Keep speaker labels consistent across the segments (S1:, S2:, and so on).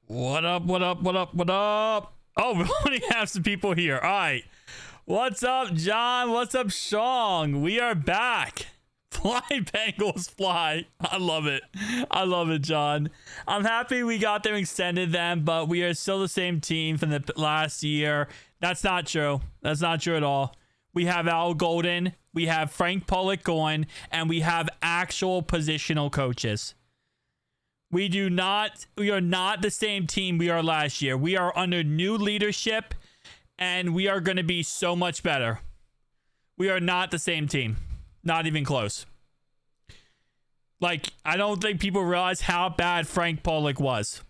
S1: What up, what up, what up, what up? Oh, we only have some people here. All right. What's up, John? What's up, Shong? We are back. Fly, Bengals, fly. I love it. I love it, John. I'm happy we got them, extended them, but we are still the same team from the last year. That's not true. That's not true at all. We have Al Golden. We have Frank Pollock going, and we have actual positional coaches. We are not the same team we are last year. We are under new leadership, and we are going to be so much better. We are not the same team. Not even close. Like, I don't think people realize how bad Frank Pollock was.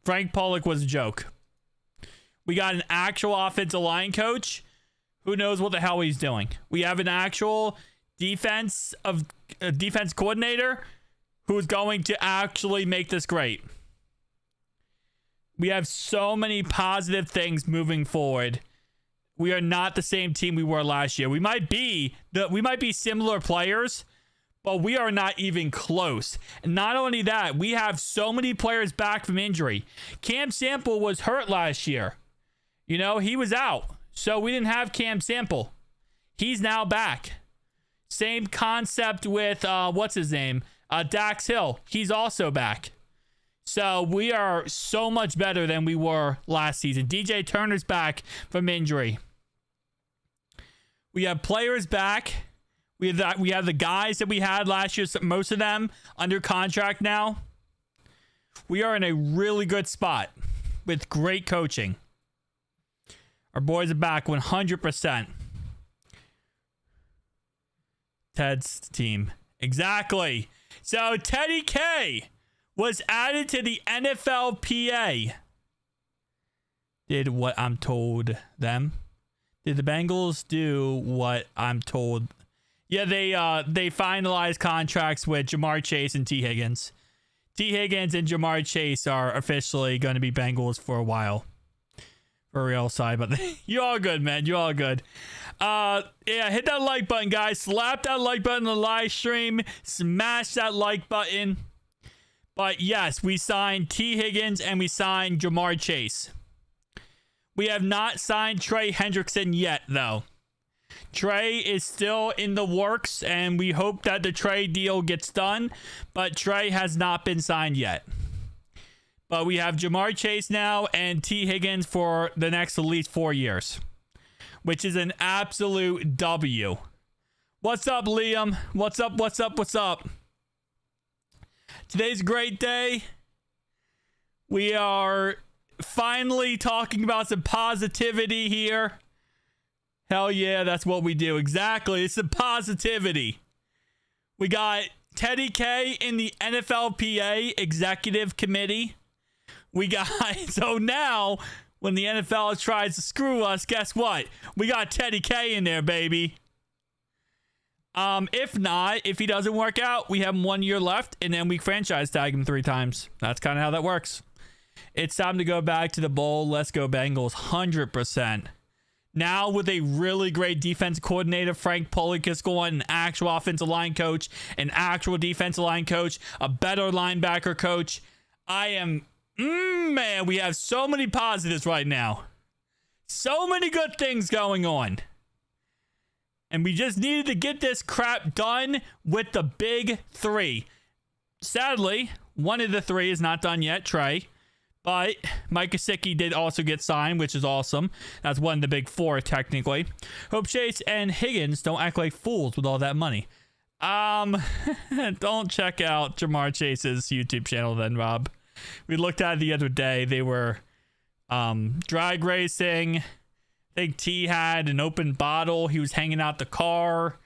S1: Frank Pollock was a joke. We got an actual offensive line coach who knows what the hell he's doing. We have an actual defense coordinator who's going to actually make this great. We have so many positive things moving forward. We are not the same team we were last year. We might be similar players, but we are not even close. And not only that, we have so many players back from injury. Cam Sample was hurt last year. You know, he was out. So we didn't have Cam Sample. He's now back. Same concept with, what's his name? Dax Hill. He's also back. So we are so much better than we were last season. DJ Turner's back from injury. We have players back. We have the guys that we had last year, most of them under contract now. We are in a really good spot with great coaching. Our boys are back 100%. Ted's team. Exactly. So Teddy K was added to the NFLPA. Did what I'm told them. Did the Bengals do what I'm told? Yeah, they finalized contracts with Jamar Chase and T. Higgins. T. Higgins and Jamar Chase are officially going to be Bengals for a while. For real, side, but you all good, man. You all good. Yeah, hit that like button, guys. Slap that like button on the live stream. Smash that like button. But yes, we signed T. Higgins and we signed Jamar Chase. We have not signed Trey Hendrickson yet, though. Trey is still in the works, and we hope that the Trey deal gets done, but Trey has not been signed yet. But we have Jamar Chase now and T. Higgins for the next at least 4 years, which is an absolute W. What's up, Liam? What's up? What's up? What's up? Today's a great day. We are finally talking about some positivity here. Hell yeah, that's what we do. Exactly. It's some positivity. We got Teddy K in the NFLPA Executive Committee. We got, so now when the NFL tries to screw us, guess what? We got Teddy K in there, baby. If not, if he doesn't work out, we have him 1 year left, and then we franchise tag him 3 times. That's kind of how that works. It's time to go back to the bowl. Let's go Bengals, 100%. Now with a really great defense coordinator, Frank Pollock is going, an actual offensive line coach, an actual defensive line coach, a better linebacker coach. I am, man, we have so many positives right now. So many good things going on. And we just needed to get this crap done with the big 3. Sadly, one of the 3 is not done yet, Trey. But Mike Gesicki did also get signed, which is awesome. That's one of the big 4, technically. Hope Chase and Higgins don't act like fools with all that money. Don't check out Jamar Chase's YouTube channel then, Rob. We looked at it the other day. They were drag racing. I think T had an open bottle. He was hanging out the car.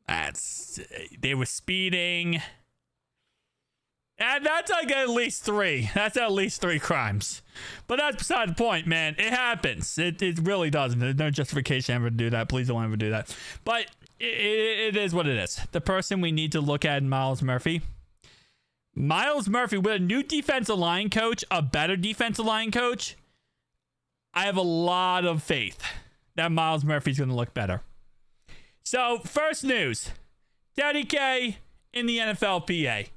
S1: They were speeding. And that's like at least 3. That's at least 3 crimes. But that's beside the point, man. It happens. It really doesn't. There's no justification ever to do that. Please don't ever do that. But it is what it is. The person we need to look at is Myles Murphy. Myles Murphy with a new defensive line coach, a better defensive line coach. I have a lot of faith that Myles Murphy's going to look better. So, first news. Teddy K in the NFLPA.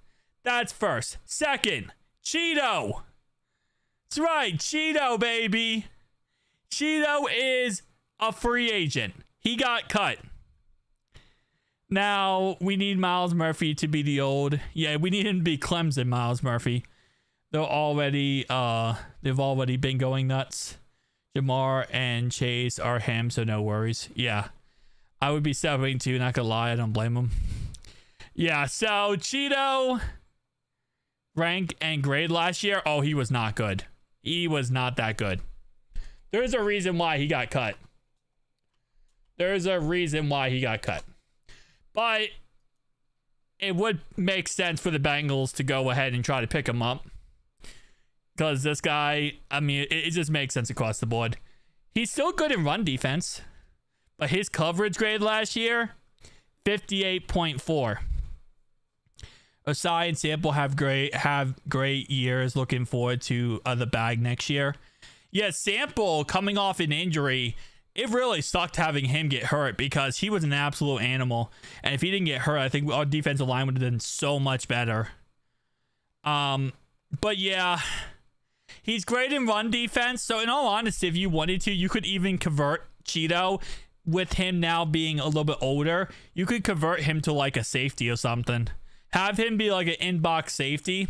S1: That's first. Second, Cheeto. That's right, Cheeto, baby. Cheeto is a free agent. He got cut. Now, we need Miles Murphy to be the old... Yeah, we need him to be Clemson Miles Murphy. They've already been going nuts. Jamar and Chase are him, so no worries. Yeah. I would be celebrating too, not gonna lie. I don't blame him. Yeah, so Cheeto... rank and grade last year. Oh, he was not good. He was not that good. There's a reason why he got cut. There's a reason why he got cut. But it would make sense for the Bengals to go ahead and try to pick him up. Because this guy, I mean, it just makes sense across the board. He's still good in run defense. But his coverage grade last year, 58.4. Osai and Sample have great years. Looking forward to the bag next year. Yeah, Sample coming off an injury, it really sucked having him get hurt because he was an absolute animal. And if he didn't get hurt, I think our defensive line would have done so much better. But yeah, he's great in run defense. So in all honesty, if you wanted to, you could even convert Cheeto with him now being a little bit older. You could convert him to like a safety or something. Have him be like an in-box safety.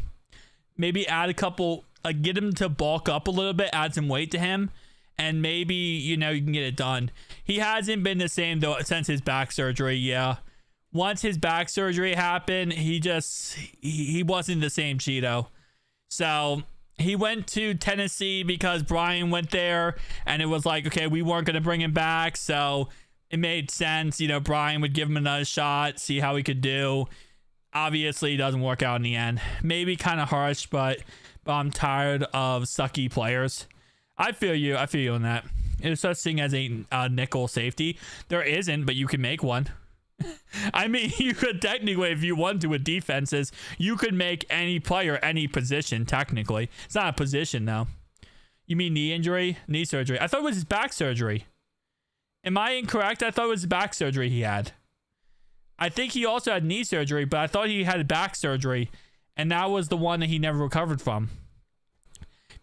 S1: Maybe add a couple, like get him to bulk up a little bit, add some weight to him. And maybe, you know, you can get it done. He hasn't been the same though since his back surgery. Yeah. Once his back surgery happened, he wasn't the same Cheeto. So he went to Tennessee because Brian went there and it was like, okay, we weren't going to bring him back. So it made sense. You know, Brian would give him another shot, see how he could do. Obviously, it doesn't work out in the end. Maybe kind of harsh, but I'm tired of sucky players. I feel you on that. There's such thing as a nickel safety. There isn't, but you can make one. I mean, you could technically, if you want to with defenses, you could make any player, any position, technically. It's not a position, though. You mean knee injury? Knee surgery. I thought it was his back surgery. Am I incorrect? I thought it was back surgery he had. I think he also had knee surgery, but I thought he had back surgery, and that was the one that he never recovered from.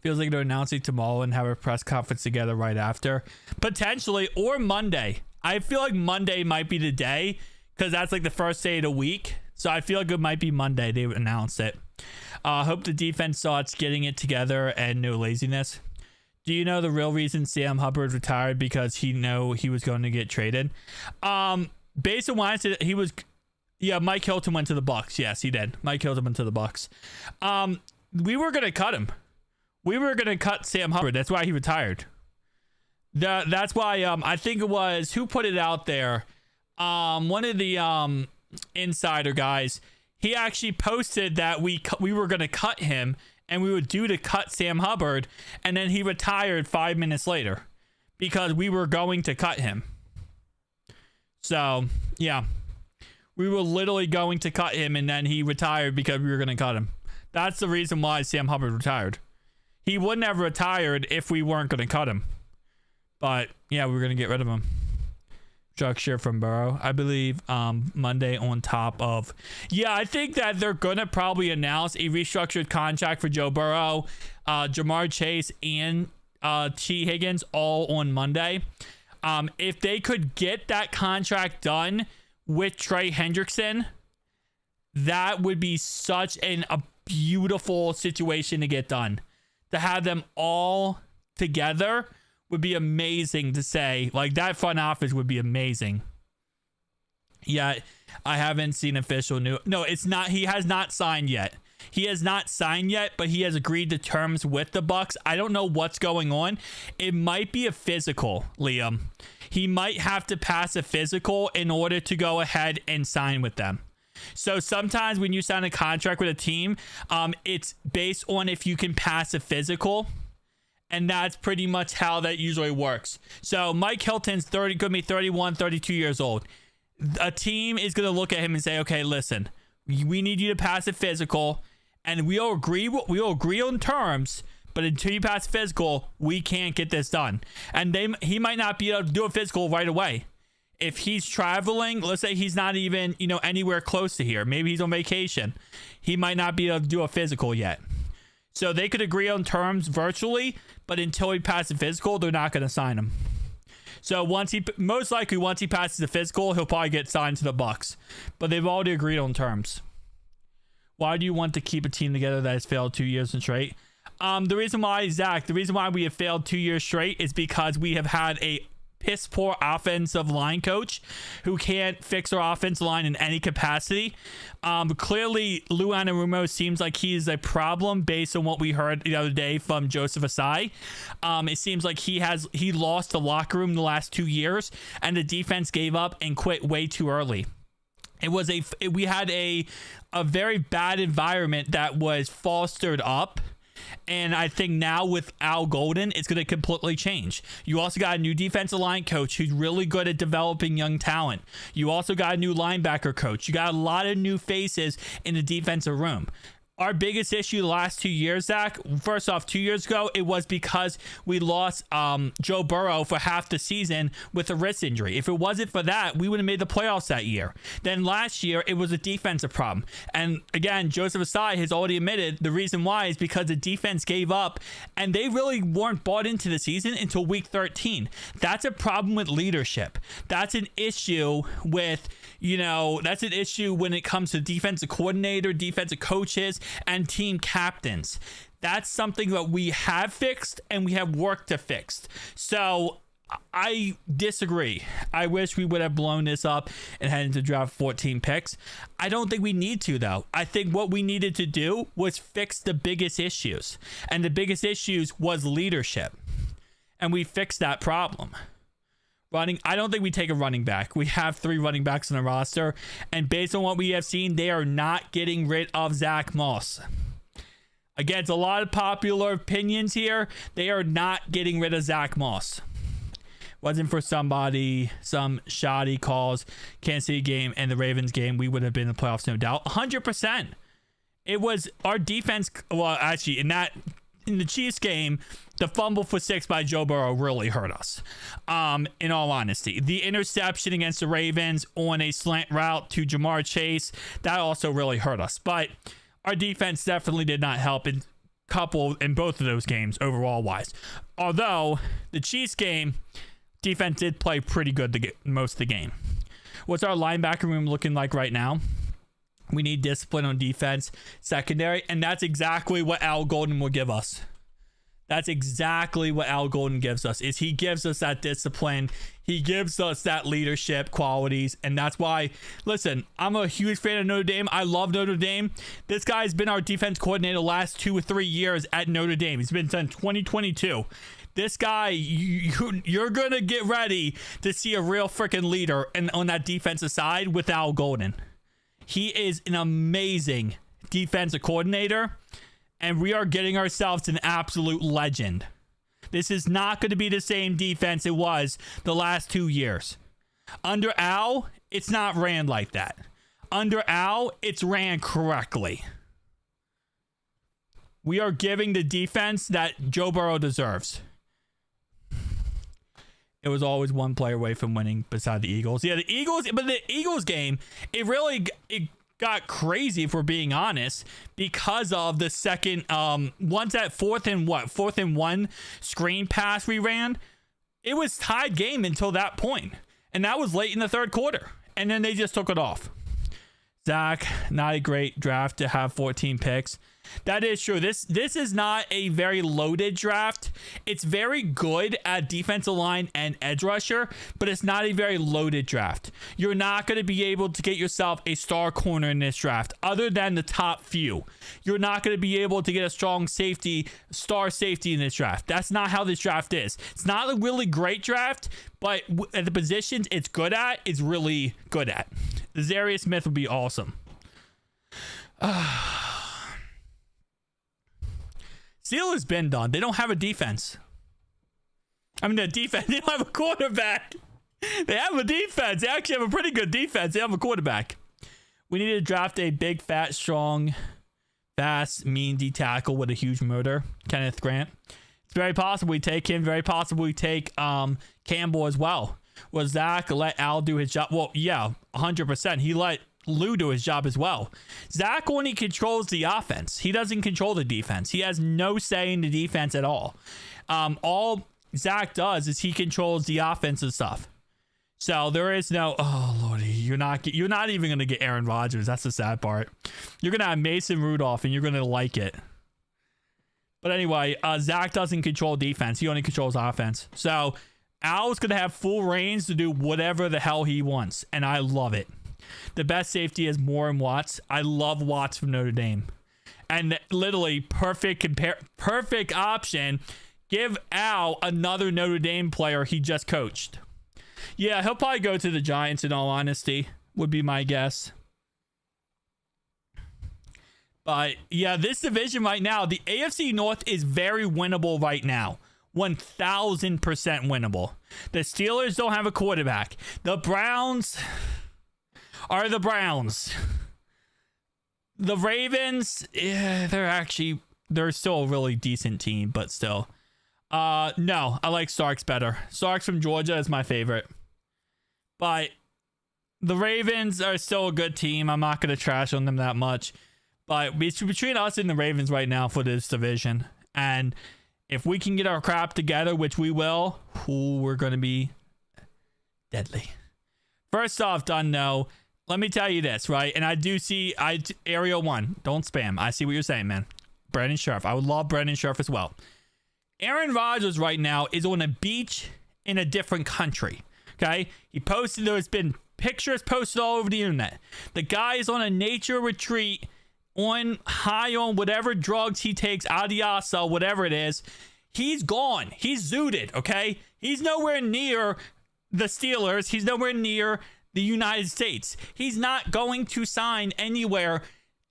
S1: Feels like they're announcing tomorrow and have a press conference together right after. Potentially, or Monday. I feel like Monday might be the day, because that's like the first day of the week. So I feel like it might be Monday they announced it. Hope the defense starts getting it together and no laziness. Do you know the real reason Sam Hubbard retired? Because he knew he was going to get traded. Based on what I said, Mike Hilton went to the Bucs. Yes, he did. Mike Hilton went to the Bucs. We were going to cut him. We were going to cut Sam Hubbard. That's why he retired. That's why I think it was, who put it out there? One of the insider guys, he actually posted that we were going to cut him and we were due to cut Sam Hubbard, and then he retired 5 minutes later because we were going to cut him. So, yeah. We were literally going to cut him, and then he retired because we were going to cut him. That's the reason why Sam Hubbard retired. He wouldn't have retired if we weren't going to cut him. But, yeah, we were going to get rid of him. Structure from Burrow. I believe Monday on top of... Yeah, I think that they're going to probably announce a restructured contract for Joe Burrow, Jamar Chase, and T. Higgins all on Monday. If they could get that contract done with Trey Hendrickson, that would be such a beautiful situation to get done. To have them all together would be amazing to say. Like, that front office would be amazing. Yeah, I haven't seen official news. No, it's not. He has not signed yet. He has not signed yet, but he has agreed to terms with the Bucs. I don't know what's going on. It might be a physical, Liam. He might have to pass a physical in order to go ahead and sign with them. So sometimes when you sign a contract with a team, it's based on if you can pass a physical. And that's pretty much how that usually works. So Mike Hilton's going to be 31, 32 years old. A team is going to look at him and say, okay, listen, we need you to pass a physical, and we'll agree on terms, but until you pass physical, we can't get this done. And he might not be able to do a physical right away. If he's traveling, let's say he's not even, anywhere close to here. Maybe he's on vacation. He might not be able to do a physical yet. So they could agree on terms virtually, but until he passes the physical, they're not going to sign him. So once he passes the physical, he'll probably get signed to the Bucs. But they've already agreed on terms. Why do you want to keep a team together that has failed 2 years in straight? The reason why we have failed 2 years straight is because we have had a piss poor offensive line coach who can't fix our offensive line in any capacity. Clearly, Lou Anarumo seems like he's a problem based on what we heard the other day from Joseph Asai. It seems like he lost the locker room the last 2 years, and the defense gave up and quit way too early. We had a very bad environment that was fostered up. And I think now with Al Golden, it's going to completely change. You also got a new defensive line coach who's really good at developing young talent. You also got a new linebacker coach. You got a lot of new faces in the defensive room. Our biggest issue the last 2 years, Zach, first off, 2 years ago, it was because we lost Joe Burrow for half the season with a wrist injury. If it wasn't for that, we would have made the playoffs that year. Then last year, it was a defensive problem. And again, Joseph Asai has already admitted the reason why is because the defense gave up and they really weren't bought into the season until week 13. That's a problem with leadership. That's an issue with, that's an issue when it comes to defensive coordinator, defensive coaches, and team captains. That's something that we have fixed and we have work to fix. So I disagree. I wish we would have blown this up and had to draft 14 picks. I don't think we need to, though. I think what we needed to do was fix the biggest issues. And the biggest issues was leadership. And we fixed that problem. I don't think we take a running back. We have 3 running backs on the roster, and based on what we have seen, they are not getting rid of Zach Moss. Again, it's a lot of popular opinions here. They are not getting rid of Zach Moss. Wasn't for some shoddy calls, Kansas City game and the Ravens game, we would have been in the playoffs, no doubt. 100%. It was our defense. Well, actually, in the Chiefs game, the fumble for 6 by Joe Burrow really hurt us. In all honesty, the interception against the Ravens on a slant route to Jamar Chase, that also really hurt us. But our defense definitely did not help in both of those games overall wise. Although the Chiefs game, defense did play pretty good most of the game. What's our linebacker room looking like right now? We need discipline on defense, secondary, and that's exactly what Al Golden will give us. That's exactly what Al Golden gives us, is he gives us that discipline. He gives us that leadership qualities, and that's why, listen, I'm a huge fan of Notre Dame. I love Notre Dame. This guy's been our defense coordinator the last 2 or 3 years at Notre Dame. He's been since 2022. This guy, you're going to get ready to see a real freaking leader on that defensive side with Al Golden. He is an amazing defensive coordinator, and we are getting ourselves an absolute legend. This is not going to be the same defense it was the last 2 years. Under Al, it's not ran like that. Under Al, it's ran correctly. We are giving the defense that Joe Burrow deserves. It was always one player away from winning beside the Eagles. Yeah, the Eagles game, it got crazy, if we're being honest, because of the second, once that fourth and 1 screen pass we ran, it was tied game until that point. And that was late in the third quarter. And then they just took it off. Zach, not a great draft to have 14 picks. That is true. This is not a very loaded draft. It's very good at defensive line and edge rusher, but it's not a very loaded draft. You're not going to be able to get yourself a star corner in this draft, other than the top few. You're not going to be able to get a strong star safety in this draft. That's not how this draft is. It's not a really great draft, but at the positions it's good at, it's really good at. Zarius Smith would be awesome. Steelers been done. They don't have a defense. I mean, the defense. They don't have a quarterback. They have a defense. They actually have a pretty good defense. They have a quarterback. We need to draft a big, fat, strong, fast, mean D tackle with a huge motor. Kenneth Grant. It's very possible we take him. Very possible we take Campbell as well. Was Zach let Al do his job? Well, yeah, 100%. He let Lou to his job as well. Zach only controls the offense. He doesn't control the defense. He has no say in the defense at all. All Zach does is he controls the offensive stuff. So there is no, oh lordy, you're not even gonna get Aaron Rodgers. That's the sad part. You're gonna have Mason Rudolph, and you're gonna like it. But anyway, Zach doesn't control defense. He only controls offense. So Al's gonna have full reigns to do whatever the hell he wants, and I love it. The best safety is Moore and Watts. I love Watts from Notre Dame, and literally perfect option. Give Al another Notre Dame player he just coached. Yeah, he'll probably go to the Giants, in all honesty, would be my guess. But yeah, this division right now, the AFC North is very winnable right now. 1,000% winnable. The Steelers don't have a quarterback. The Browns are the Browns. The Ravens, yeah, they're still a really decent team, but still. No, I like Starks better. Starks from Georgia is my favorite. But the Ravens are still a good team. I'm not going to trash on them that much. But between us and the Ravens right now for this division, and if we can get our crap together, which we will, we're going to be deadly. First off, Dunno, let me tell you this, right? And I do see, Area 1, don't spam. I see what you're saying, man. Brandon Scherf. I would love Brandon Scherf as well. Aaron Rodgers right now is on a beach in a different country. Okay, there's been pictures posted all over the internet. The guy is on a nature retreat, high on whatever drugs he takes, adiasa, whatever it is. He's gone. He's zooted. Okay, he's nowhere near the Steelers. He's nowhere near the United States. He's not going to sign anywhere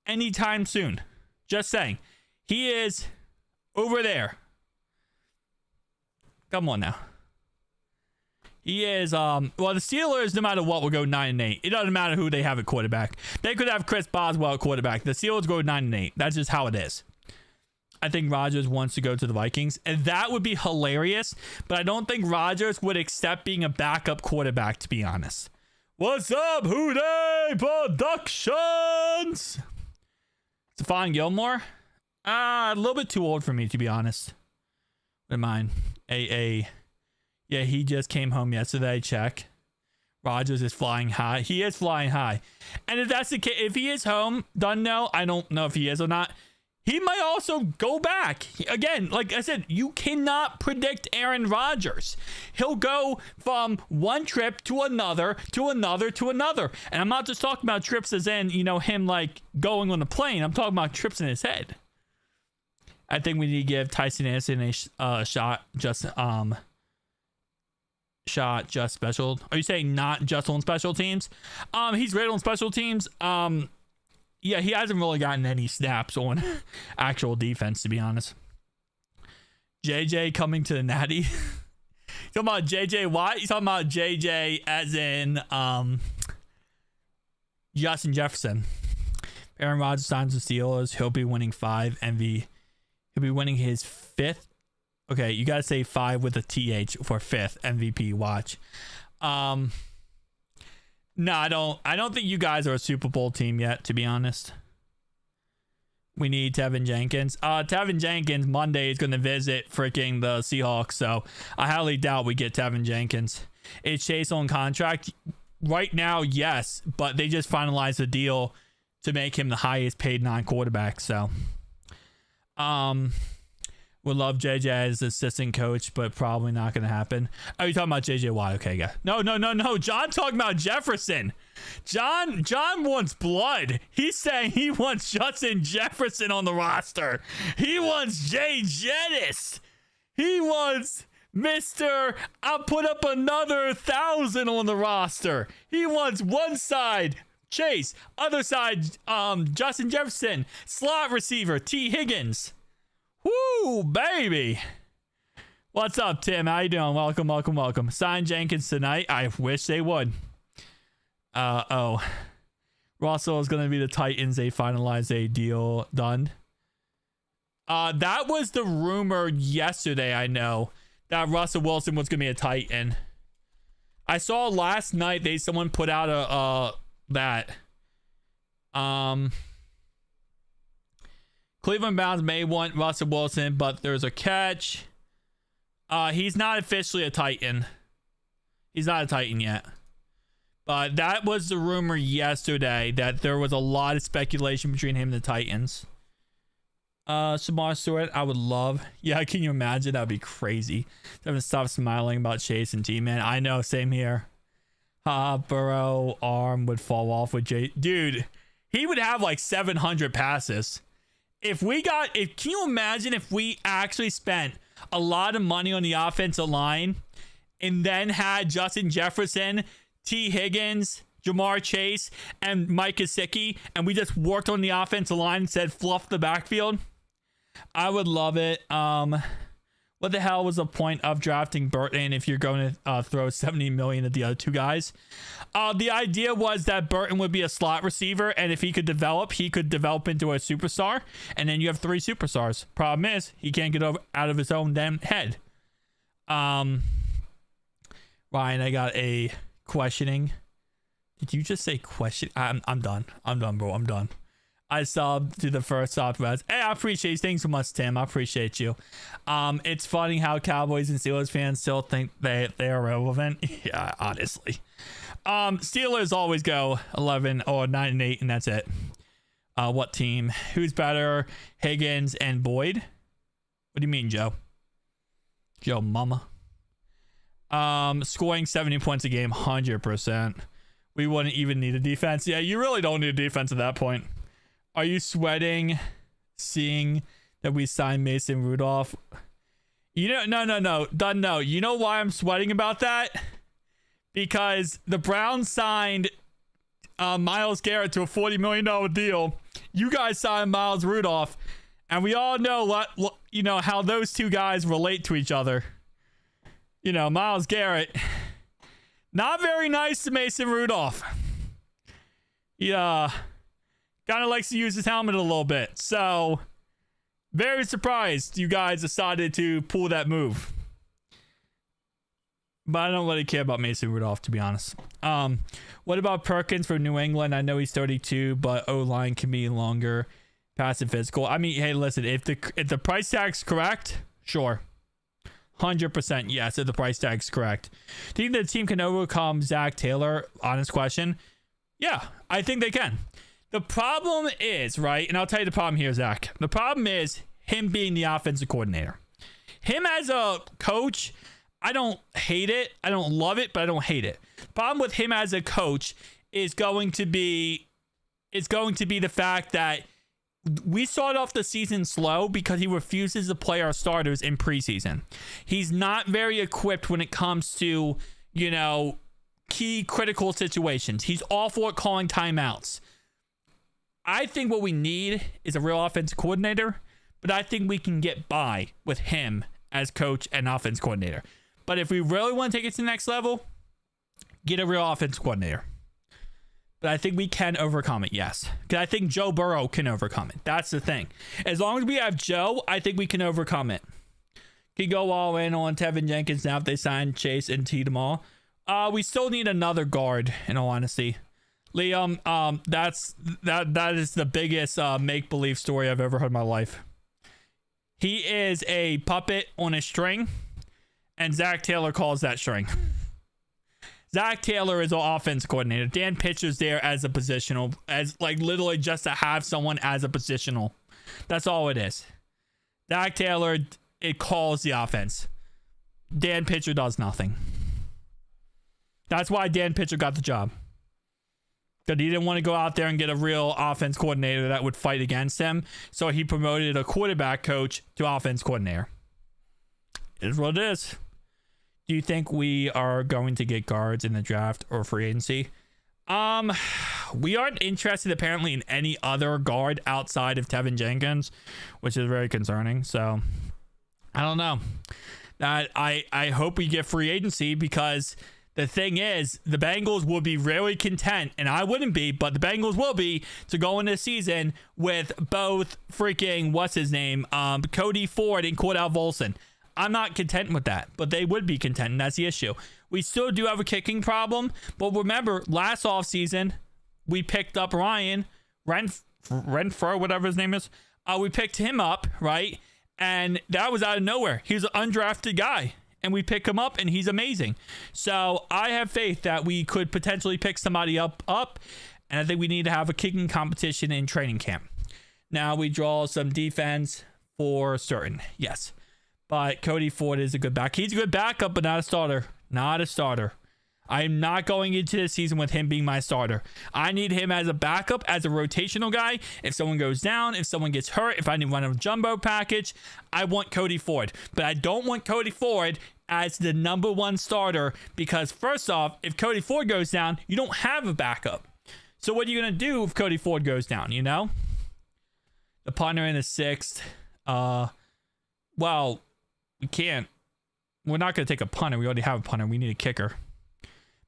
S1: anytime soon. Just saying, he is over there. Come on now. He is, well, the Steelers, no matter what, will go 9-8. It doesn't matter who they have at quarterback. They could have Chris Boswell at quarterback. The Steelers go 9-8. That's just how it is. I think Rodgers wants to go to the Vikings, and that would be hilarious, but I don't think Rodgers would accept being a backup quarterback, to be honest. What's up, Houday Productions? Stephon Gilmore? A little bit too old for me, to be honest. Wouldn't mind. Yeah, he just came home yesterday. Check. Rodgers is flying high. He is flying high. And if that's the case, if he is home, done now, I don't know if he is or not. He might also go back. Again, like I said, you cannot predict Aaron Rodgers. He'll go from one trip to another, to another, to another. And I'm not just talking about trips as in, him like going on the plane. I'm talking about trips in his head. I think we need to give Tyson Anderson a shot just special. Are you saying not just on special teams? He's great on special teams. Yeah, he hasn't really gotten any snaps on actual defense, to be honest. JJ coming to the Natty. You talking about JJ Watt? You talking about JJ as in Justin Jefferson? Aaron Rodgers signs the Steelers. He'll be winning 5 MV. He'll be winning his 5th. Okay, you gotta say 5 with a TH for 5th MVP. Watch. No, I don't think you guys are a Super Bowl team yet, to be honest. We need Tevin Jenkins. Tevin Jenkins Monday is going to visit freaking the Seahawks, so I highly doubt we get Tevin Jenkins. Is Chase on contract? Right now, yes, but they just finalized the deal to make him the highest paid non-quarterback, so. Would love JJ as assistant coach, but probably not going to happen. Oh, you're talking about JJ Watt. Okay, yeah. No. John talking about Jefferson. John wants blood. He's saying he wants Justin Jefferson on the roster. He wants Jay Jettis. He wants Mr. I'll put up another 1,000 on the roster. He wants one side Chase, other side Justin Jefferson, slot receiver T. Higgins. Woo, baby. What's up, Tim? How you doing? Welcome. Sign Jenkins tonight. I wish they would. Russell is going to be the Titans. They finalized a deal done. That was the rumor yesterday, I know, that Russell Wilson was going to be a Titan. I saw last night someone put out that Cleveland Browns may want Russell Wilson, but there's a catch. He's not officially a Titan. He's not a Titan yet. But that was the rumor yesterday, that there was a lot of speculation between him and the Titans. Samar Stewart, I would love. Yeah, can you imagine? That would be crazy. I haven't stopped smiling about Chase and T-Man. I know, same here. Burrow arm would fall off with Jay. Dude, he would have like 700 passes. Can you imagine if we actually spent a lot of money on the offensive line and then had Justin Jefferson, T. Higgins, Jamar Chase, and Mike Gesicki, and we just worked on the offensive line and said fluff the backfield? I would love it. What the hell was the point of drafting Burton if you're going to throw $70 million at the other two guys? The idea was that Burton would be a slot receiver, and if he could develop into a superstar, and then you have 3 superstars. Problem is, he can't get out of his own damn head. Ryan, I got a questioning. Did you just say question? I'm done. I'm done, bro. I'm done. I subbed to the first Southwest. Hey, I appreciate you. Thanks so much, Tim. I appreciate you. It's funny how Cowboys and Steelers fans still think they are relevant. Yeah, honestly. Steelers always go 11 or 9-8, and that's it. What team? Who's better? Higgins and Boyd? What do you mean, Joe? Joe Mama. Scoring 70 points a game, 100%. We wouldn't even need a defense. Yeah, you really don't need a defense at that point. Are you sweating seeing that we signed Mason Rudolph? No. You know why I'm sweating about that? Because the Browns signed Myles Garrett to a $40 million deal. You guys signed Miles Rudolph, and we all know how those two guys relate to each other. Myles Garrett, not very nice to Mason Rudolph. Yeah. Kind of likes to use his helmet a little bit. So, very surprised you guys decided to pull that move. But I don't really care about Mason Rudolph, to be honest. What about Perkins for New England? I know he's 32, but O-line can be longer, passive physical. I mean, hey, listen, if the price tag's correct, sure. 100% yes, if the price tag's correct. Do you think the team can overcome Zach Taylor? Honest question. Yeah, I think they can. The problem is, right, and I'll tell you the problem here, Zach. The problem is him being the offensive coordinator. Him as a coach, I don't hate it. I don't love it, but I don't hate it. The problem with him as a coach is going to be the fact that we started off the season slow because he refuses to play our starters in preseason. He's not very equipped when it comes to, key critical situations. He's awful at calling timeouts. I think what we need is a real offense coordinator, but I think we can get by with him as coach and offense coordinator. But if we really want to take it to the next level, get a real offense coordinator. But I think we can overcome it, yes. Because I think Joe Burrow can overcome it. That's the thing. As long as we have Joe, I think we can overcome it. Can go all in on Tevin Jenkins now if they sign Chase and T tomorrow. We still need another guard, in all honesty. Liam, that is the biggest make-believe story I've ever heard in my life. He is a puppet on a string, and Zach Taylor calls that string. Zach Taylor is an offense coordinator. Dan Pitcher's there as a positional, as like literally just to have someone as a positional. That's all it is. Zach Taylor, it calls the offense. Dan Pitcher does nothing. That's why Dan Pitcher got the job. That he didn't want to go out there and get a real offense coordinator that would fight against him. So he promoted a quarterback coach to offense coordinator. It is what it is. Do you think we are going to get guards in the draft or free agency? We aren't interested apparently in any other guard outside of Tevin Jenkins, which is very concerning. So I don't know. I hope we get free agency because the thing is, the Bengals will be really content, and I wouldn't be, but the Bengals will be, to go into the season with both freaking, what's his name, Cody Ford and Cordell Volson. I'm not content with that, but they would be content, and that's the issue. We still do have a kicking problem, but remember, last offseason, we picked up Ryan Renfro, whatever his name is. We picked him up, right? And that was out of nowhere. He was an undrafted guy. And we pick him up, and he's amazing. So I have faith that we could potentially pick somebody up. And I think we need to have a kicking competition in training camp. Now we draw some defense for certain. Yes. But Cody Ford is a good back. He's a good backup, but not a starter. Not a starter. I am not going into this season with him being my starter. I need him as a backup, as a rotational guy. If someone goes down, if someone gets hurt, if I need to run a jumbo package, I want Cody Ford. But I don't want Cody Ford as the number one starter because, first off, if Cody Ford goes down, you don't have a backup. So what are you going to do if Cody Ford goes down, you know? The punter in the 6th. Well, we can't. We're not going to take a punter. We already have a punter. We need a kicker.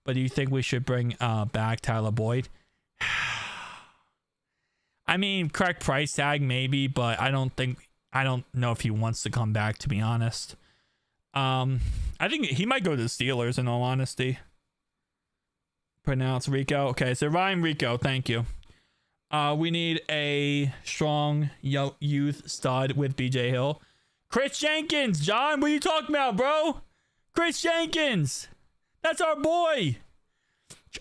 S1: But do you think we should bring back Tyler Boyd? I mean, correct price tag maybe, but I don't know if he wants to come back, to be honest. I think he might go to the Steelers, in all honesty. Pronounce Rico. Okay, so Ryan Rico, thank you. We need a strong youth stud with BJ Hill. Chris Jenkins, John, what are you talking about, bro? Chris Jenkins. That's our boy.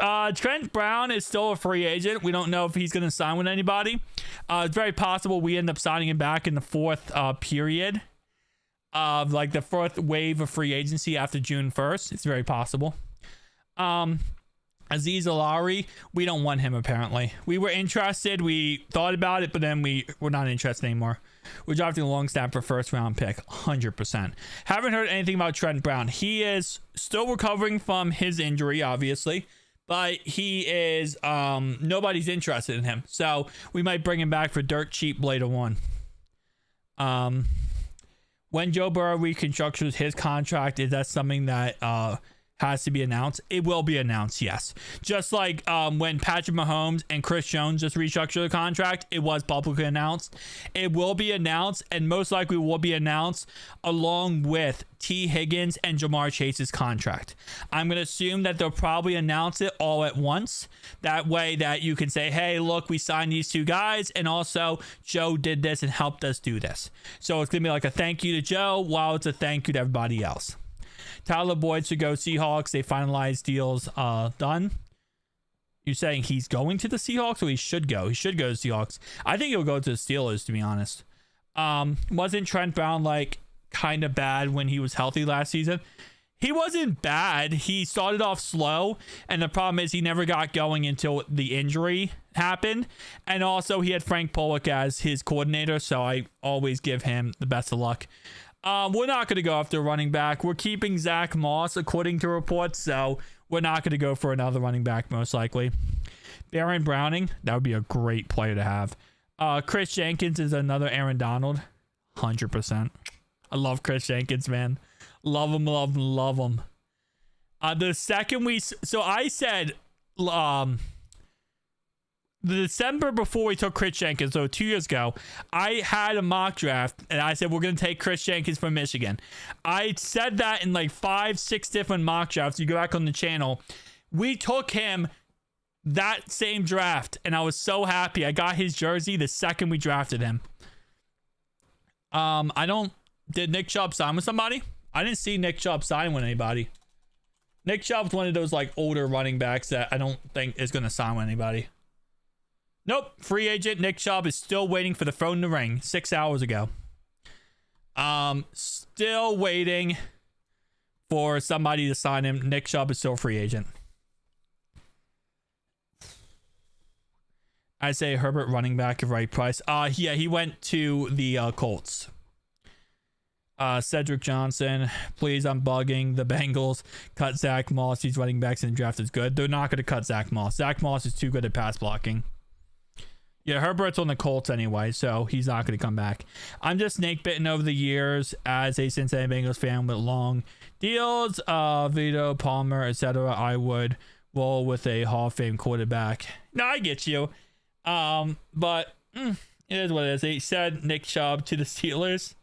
S1: Trent Brown is still a free agent. We don't know if he's going to sign with anybody. It's very possible we end up signing him back in the 4th period of like the 4th wave of free agency after June 1st. It's very possible. Aziz Alari, we don't want him apparently. We were interested. We thought about it, but then we're not interested anymore. We're drafting a long snapper first round pick, 100%. Haven't heard anything about Trent Brown. He is still recovering from his injury, obviously, but he is, nobody's interested in him. So we might bring him back for dirt cheap later on. When Joe Burrow reconstructs his contract, is that something that, has to be announced? It will be announced, yes. Just like when Patrick Mahomes and Chris Jones just restructured the contract, it was publicly announced. It will be announced, and most likely will be announced along with T. Higgins and Jamar Chase's contract. I'm going to assume that they'll probably announce it all at once. That way that you can say, hey, look, we signed these 2 guys, and also Joe did this and helped us do this. So it's going to be like a thank you to Joe while it's a thank you to everybody else. Tyler Boyd should go Seahawks. They finalized deals done. You're saying he's going to the Seahawks, or he should go? He should go to Seahawks. I think he'll go to the Steelers, to be honest. Wasn't Trent Brown like kind of bad when he was healthy last season? He wasn't bad. He started off slow, and the problem is he never got going until the injury happened. And also he had Frank Pollock as his coordinator, so I always give him the best of luck. We're not going to go after running back. We're keeping Zach Moss, according to reports, so we're not going to go for another running back, most likely. Baron Browning, that would be a great player to have. Chris Jenkins is another Aaron Donald, 100%. I love Chris Jenkins, man. Love him, love him, love him. The second so I said, the December before we took Chris Jenkins, so 2 years ago, I had a mock draft, and I said, we're going to take Chris Jenkins from Michigan. I said that in like 5-6 different mock drafts. You go back on the channel. We took him that same draft, and I was so happy. I got his jersey the second we drafted him. Did Nick Chubb sign with somebody? I didn't see Nick Chubb sign with anybody. Nick Chubb's one of those like older running backs that I don't think is going to sign with anybody. Nope. Free agent Nick Chubb is still waiting for the phone to ring 6 hours ago. Still waiting for somebody to sign him. Nick Chubb is still a free agent. I say Herbert running back at right price. Yeah, he went to the Colts. Cedric Johnson, please, I'm bugging the Bengals. Cut Zach Moss. These running backs in the draft is good. They're not going to cut Zach Moss. Zach Moss is too good at pass blocking. Yeah, Herbert's on the Colts anyway, so he's not going to come back. I'm just snake bitten over the years as a Cincinnati Bengals fan with long deals. Vito, Palmer, etc. I would roll with a Hall of Fame quarterback. No, I get you. But it is what it is. They said Nick Chubb to the Steelers.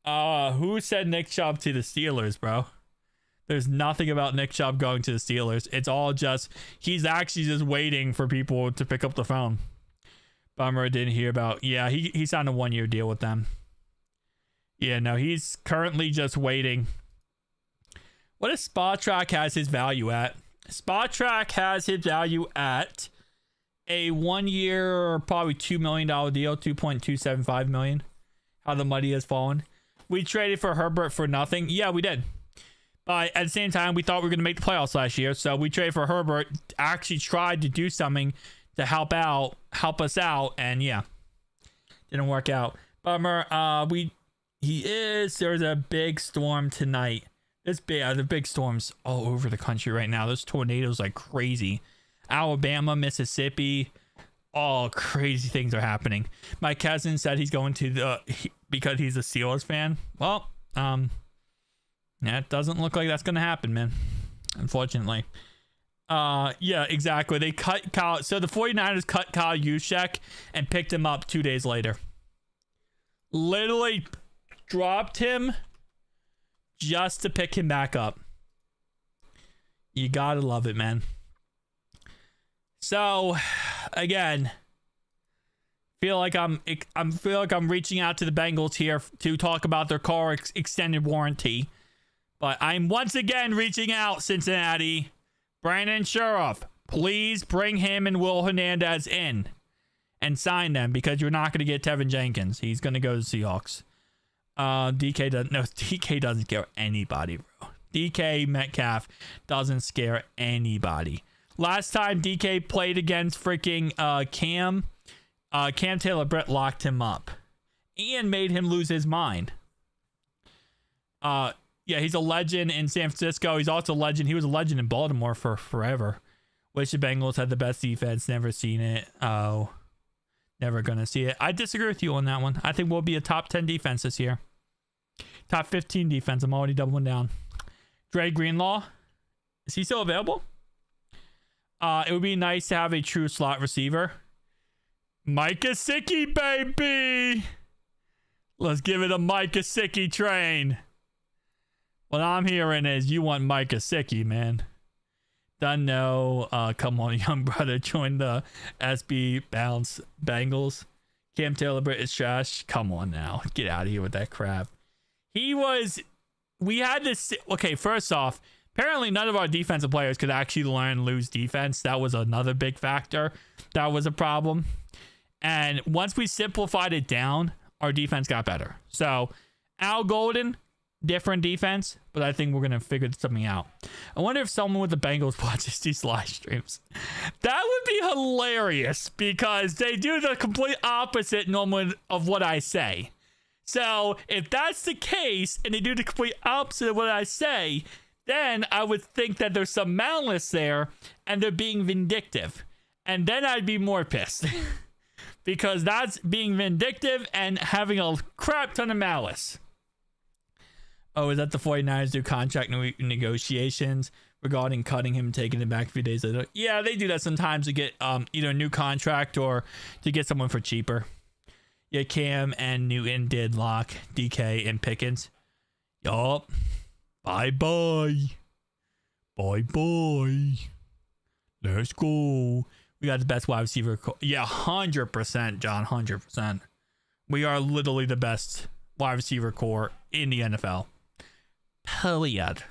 S1: Who said Nick Chubb to the Steelers, bro? There's nothing about Nick Chubb going to the Steelers. It's all just, he's actually just waiting for people to pick up the phone. Bummer, I didn't hear about. Yeah, he signed a 1-year deal with them. Yeah, no, he's currently just waiting. What does Spot Track has his value at? Spot Track has his value at a 1-year, probably $2 million deal, $2.275 million. How the money has fallen. We traded for Herbert for nothing. Yeah, we did. But at the same time, we thought we were going to make the playoffs last year. So we traded for Herbert, actually tried to do something to help us out. And yeah, didn't work out. Bummer. There's a big storm tonight. The big storms all over the country right now. There's tornadoes like crazy. Alabama, Mississippi, all crazy things are happening. My cousin said he's going to because he's a Steelers fan. Well, yeah, it doesn't look like that's going to happen, man. Unfortunately. Yeah, exactly. They cut Kyle. So the 49ers cut Kyle Juszczyk and picked him up 2 days later. Literally dropped him just to pick him back up. You gotta love it, man. So, again, feel like I'm reaching out to the Bengals here to talk about their car extended warranty. But I'm once again reaching out, Cincinnati. Brandon Sheriff, please bring him and Will Hernandez in and sign them, because you're not going to get Tevin Jenkins. He's going to go to the Seahawks. DK doesn't scare anybody, bro. DK Metcalf doesn't scare anybody. Last time DK played against freaking Cam Taylor-Britt locked him up and made him lose his mind. Yeah, he's a legend in San Francisco. He's also a legend. He was a legend in Baltimore for forever. Wish the Bengals had the best defense. Never seen it. Oh, never gonna see it. I disagree with you on that one. I think we'll be a top 10 defense this year. Top 15 defense. I'm already doubling down. Dre Greenlaw. Is he still available? It would be nice to have a true slot receiver. Mike Gesicki, baby. Let's give it a Mike Gesicki train. What I'm hearing is you want Mike Gesicki, man. Done no. Come on, young brother. Join the SB Bounce Bengals. Cam Taylor-Britt is trash. Come on now. Get out of here with that crap. We had this. Okay, first off, apparently none of our defensive players could actually learn lose defense. That was another big factor. That was a problem. And once we simplified it down, our defense got better. So, Al Golden, different defense, but I think we're going to figure something out. I wonder if someone with the Bengals watches these live streams. That would be hilarious, because they do the complete opposite normally of what I say. So if that's the case and they do the complete opposite of what I say, then I would think that there's some malice there and they're being vindictive. And then I'd be more pissed. Because that's being vindictive and having a crap ton of malice. Oh, is that the 49ers do contract negotiations regarding cutting him and taking him back a few days later? Yeah, they do that sometimes to get either a new contract or to get someone for cheaper. Yeah, Cam and Newton did lock DK and Pickens. Yup. Bye-bye. Bye-bye. Let's go. We got the best wide receiver. Yeah, 100%, John. 100%. We are literally the best wide receiver core in the NFL. Period.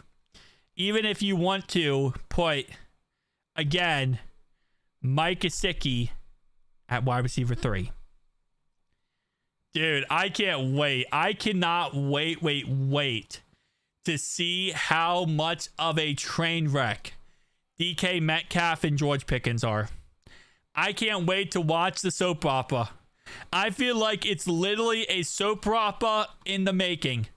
S1: Even if you want to put, again, Mike Gesicki at wide receiver 3. Dude, I can't wait. I cannot wait to see how much of a train wreck DK Metcalf and George Pickens are. I can't wait to watch the soap opera. I feel like it's literally a soap opera in the making.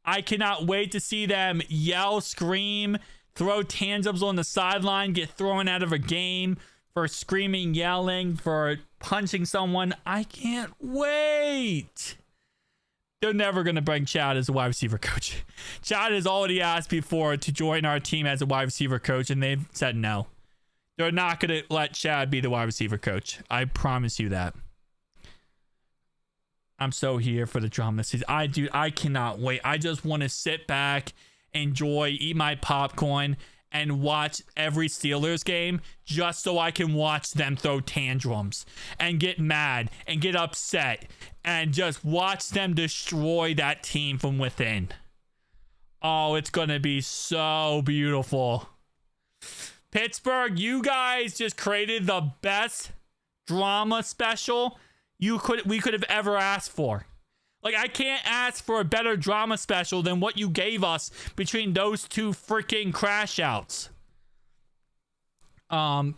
S1: I cannot wait to see them yell, scream, throw tantrums on the sideline, get thrown out of a game for screaming, yelling, for punching someone. I can't wait. They're never going to bring Chad as a wide receiver coach. Chad has already asked before to join our team as a wide receiver coach, and they've said no. They're not going to let Chad be the wide receiver coach. I promise you that. I'm so here for the drama season. I cannot wait. I just want to sit back, enjoy, eat my popcorn, and watch every Steelers game just so I can watch them throw tantrums and get mad and get upset and just watch them destroy that team from within. Oh, it's going to be so beautiful. Pittsburgh, you guys just created the best drama special we could have ever asked for. Like, I can't ask for a better drama special than what you gave us between those two freaking crash outs. Front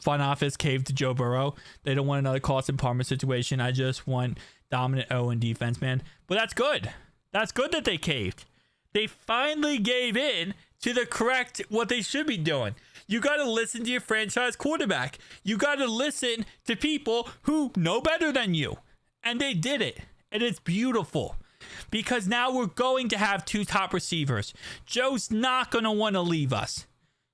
S1: office caved to Joe Burrow. They don't want another Carson Palmer situation. I just want dominant O in defense, man. But that's good. That's good that they caved. They finally gave in to the correct what they should be doing. You got to listen to your franchise quarterback. You got to listen to people who know better than you. And they did it. And it's beautiful. Because now we're going to have two top receivers. Joe's not going to want to leave us.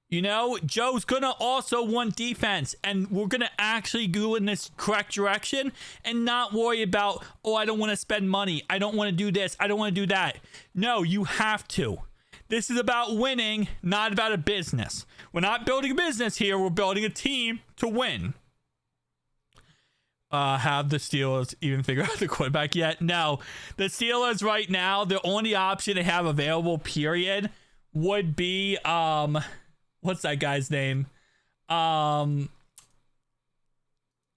S1: You know, Joe's going to also want defense. And we're going to actually go in this correct direction and not worry about, oh, I don't want to spend money. I don't want to do this. I don't want to do that. No, you have to. This is about winning, not about a business. We're not building a business here. We're building a team to win. Have the Steelers even figure out the quarterback yet? No. The Steelers right now, the only option they have available, period, would be, what's that guy's name? Aaron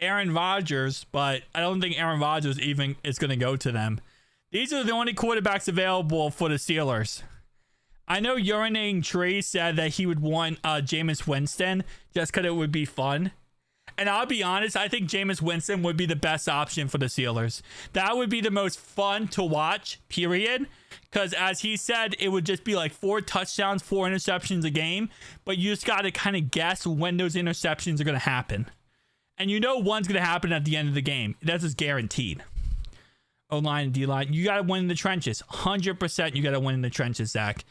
S1: Rodgers, but I don't think Aaron Rodgers even is going to go to them. These are the only quarterbacks available for the Steelers. I know Urinating Tree said that he would want Jameis Winston just because it would be fun. And I'll be honest, I think Jameis Winston would be the best option for the Steelers. That would be the most fun to watch, period. Because as he said, it would just be like 4 touchdowns, 4 interceptions a game. But you just got to kind of guess when those interceptions are going to happen. And you know one's going to happen at the end of the game. That's just guaranteed. O-line and D-line, you got to win in the trenches. 100% you got to win in the trenches, Zach.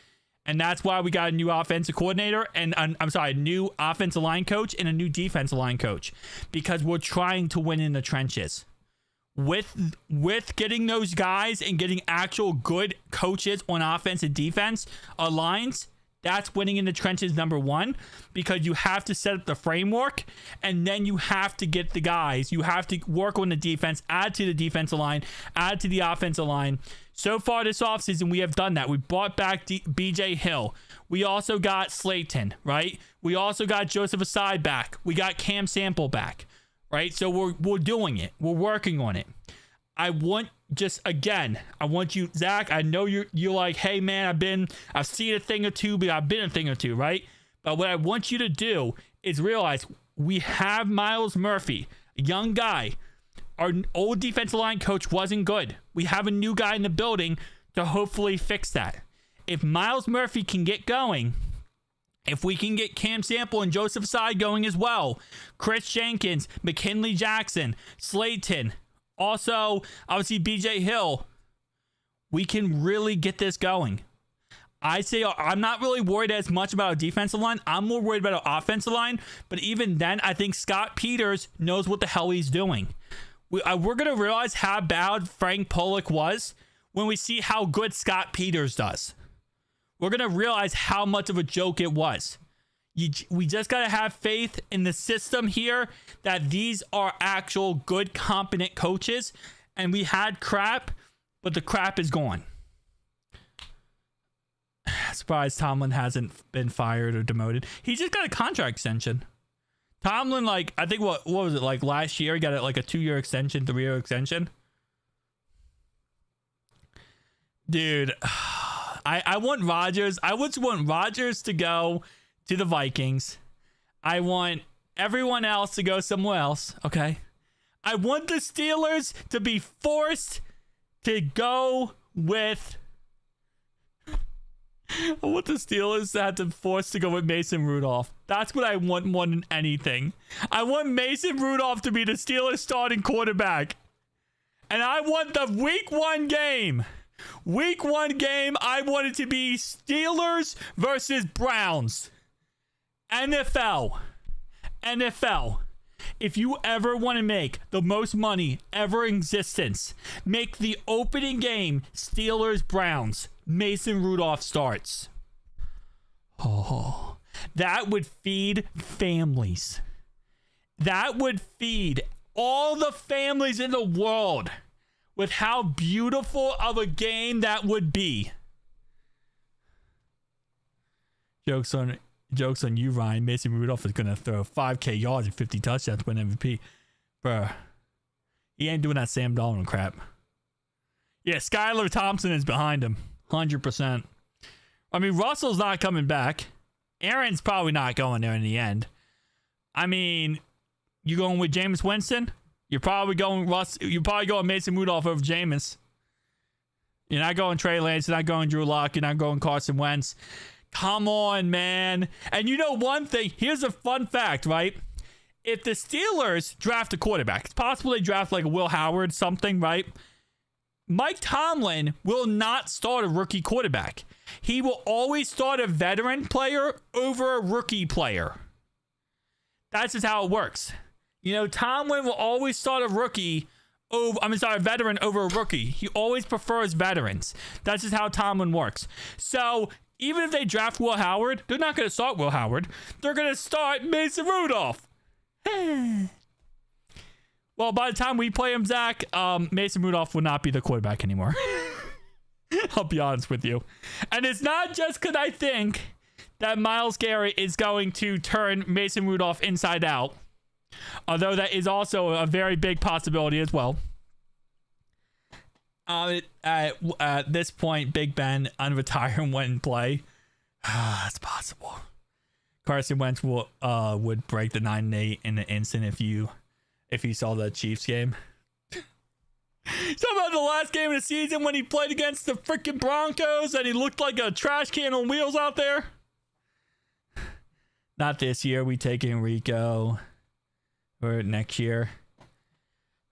S1: And that's why we got a new offensive coordinator and a new offensive line coach and a new defensive line coach, because we're trying to win in the trenches. With getting those guys and getting actual good coaches on offense and defense lines, that's winning in the trenches, number one, because you have to set up the framework and then you have to get the guys. You have to work on the defense, add to the defensive line, add to the offensive line. So far this offseason, we have done that. We brought back BJ Hill. We also got Slayton, right? We also got Joseph Asai back. We got Cam Sample back, right? So we're doing it. We're working on it. I want you, Zach, I know you're like, hey man, I've seen a thing or two, but I've been a thing or two, right? But what I want you to do is realize we have Myles Murphy, a young guy. Our old defensive line coach wasn't good. We have a new guy in the building to hopefully fix that. If Myles Murphy can get going, if we can get Cam Sample and Joseph Asai going as well, Chris Jenkins, McKinley Jackson, Slayton, also, obviously, BJ Hill, we can really get this going. I say I'm not really worried as much about our defensive line. I'm more worried about our offensive line. But even then, I think Scott Peters knows what the hell he's doing. We're going to realize how bad Frank Pollock was when we see how good Scott Peters does. We're going to realize how much of a joke it was. We just got to have faith in the system here that these are actual good, competent coaches. And we had crap, but the crap is gone. Surprised Tomlin hasn't been fired or demoted. He just got a contract extension. Tomlin, I think what was it, last year? He got a 2-year extension, 3-year extension. Dude, I want Rodgers. I would want Rodgers to go to the Vikings. I want everyone else to go somewhere else, okay? I want the Steelers to be forced to go with... I want the Steelers to have to force to go with Mason Rudolph. That's what I want more than anything. I want Mason Rudolph to be the Steelers starting quarterback. And I want the week 1 game. Week 1 game, I want it to be Steelers versus Browns. NFL. If you ever want to make the most money ever in existence, make the opening game Steelers-Browns. Mason Rudolph starts. Oh, That would feed families. That would feed all the families in the world with how beautiful of a game that would be. Jokes on you, Ryan. Mason Rudolph is going to throw 5K yards and 50 touchdowns to win MVP. Bruh. He ain't doing that Sam Darnold crap. Yeah, Skylar Thompson is behind him. 100%. I mean, Russell's not coming back. Aaron's probably not going there in the end. I mean, you going with Jameis Winston? You're probably going Mason Rudolph over Jameis. You're not going Trey Lance. You're not going Drew Lock. You're not going Carson Wentz. Come on, man. And you know one thing? Here's a fun fact, right? If the Steelers draft a quarterback, it's possible they draft like a Will Howard something, right? Mike Tomlin will not start a rookie quarterback. He will always start a veteran player over a rookie player. That's just how it works. You know, Tomlin will always start a veteran over a rookie. He always prefers veterans. That's just how Tomlin works. So even if they draft Will Howard, they're not going to start Will Howard. They're going to start Mason Rudolph. Well, by the time we play him, Zach, Mason Rudolph will not be the quarterback anymore. I'll be honest with you. And it's not just because I think that Myles Garrett is going to turn Mason Rudolph inside out, although that is also a very big possibility as well. At this point, Big Ben unretire and went and play. It's possible. Carson Wentz would break the 9-8 in an instant if you saw the Chiefs game. Talking about the last game of the season when he played against the freaking Broncos and he looked like a trash can on wheels out there. Not this year. We take Enrico. Or next year.